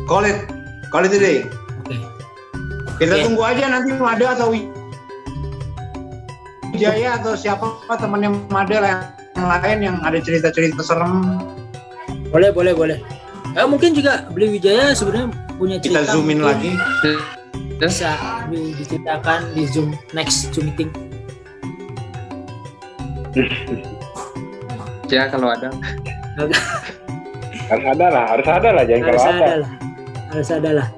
S2: Call it today.
S1: Oke.
S2: Kita
S1: Oke.
S2: tunggu aja nanti Mada atau Wijaya atau siapa temannya Mada lah yang lain yang ada cerita-cerita serem.
S1: Boleh. Mungkin juga Beli Wijaya sebenarnya punya cerita.
S2: Kita zoomin
S1: mungkin
S2: lagi.
S1: Bisa diceritakan di Zoom next Zoom meeting.
S4: Ya kalau ada.
S3: Harus ada lah, jangan
S1: Harus
S3: kalau
S1: ada
S3: ada.
S1: lah. Harus ada lah.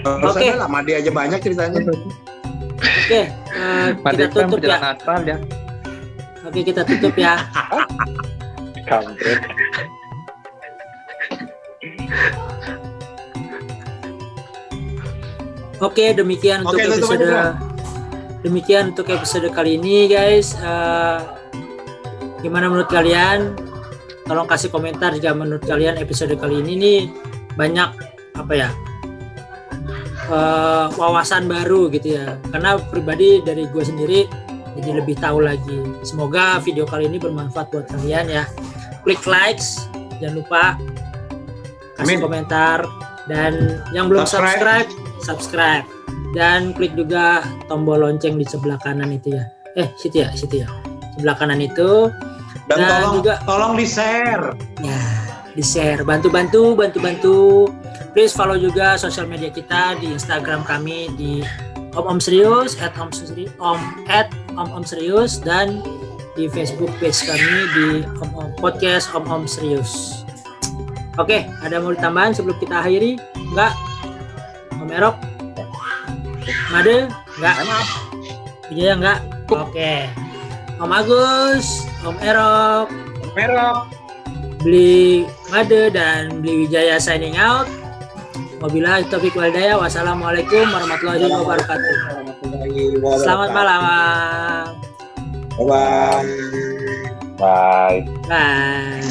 S2: Terus
S1: Oke.
S2: ada lah, Made aja banyak ceritanya.
S1: Oke, kita
S4: Pada kan
S1: tutup ya.
S4: perjalanan akal ya.
S1: Oke, kita tutup ya.
S3: Kampret.
S1: Oke, demikian untuk
S2: Oke, tutup aja,
S1: episode. Demikian untuk episode kali ini, guys. Gimana menurut kalian? Tolong kasih komentar jika menurut kalian episode kali ini nih banyak apa ya wawasan baru gitu ya. Karena pribadi dari gue sendiri jadi lebih tahu lagi. Semoga video kali ini bermanfaat buat kalian ya. Klik likes, jangan lupa kasih
S2: Amin.
S1: komentar, dan yang belum subscribe dan klik juga tombol lonceng di sebelah kanan itu ya. Situ ya. Sebelah kanan itu.
S2: Dan
S1: Dan
S2: tolong di-share.
S1: Ya, di-share, bantu. Please follow juga sosial media kita di Instagram kami di Om Serius @Om Serius, dan di Facebook page kami di podcast Om Serius. Oke, ada mau ditambahan sebelum kita akhiri? Enggak? Om Erok? Made? Enggak? Wijaya enggak? Oke. Om Agus, Om Erok, Beli Made, dan Beli Wijaya signing out. Wabillahi taufiq wal hidayah. Wassalamualaikum warahmatullahi wabarakatuh. Selamat malam.
S2: Bye.
S3: Bye.
S1: Bye.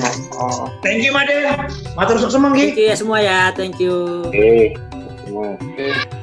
S2: Thank you Made. Matur sukses manggi.
S1: Thank you ya semua ya. Thank you.
S3: Semua.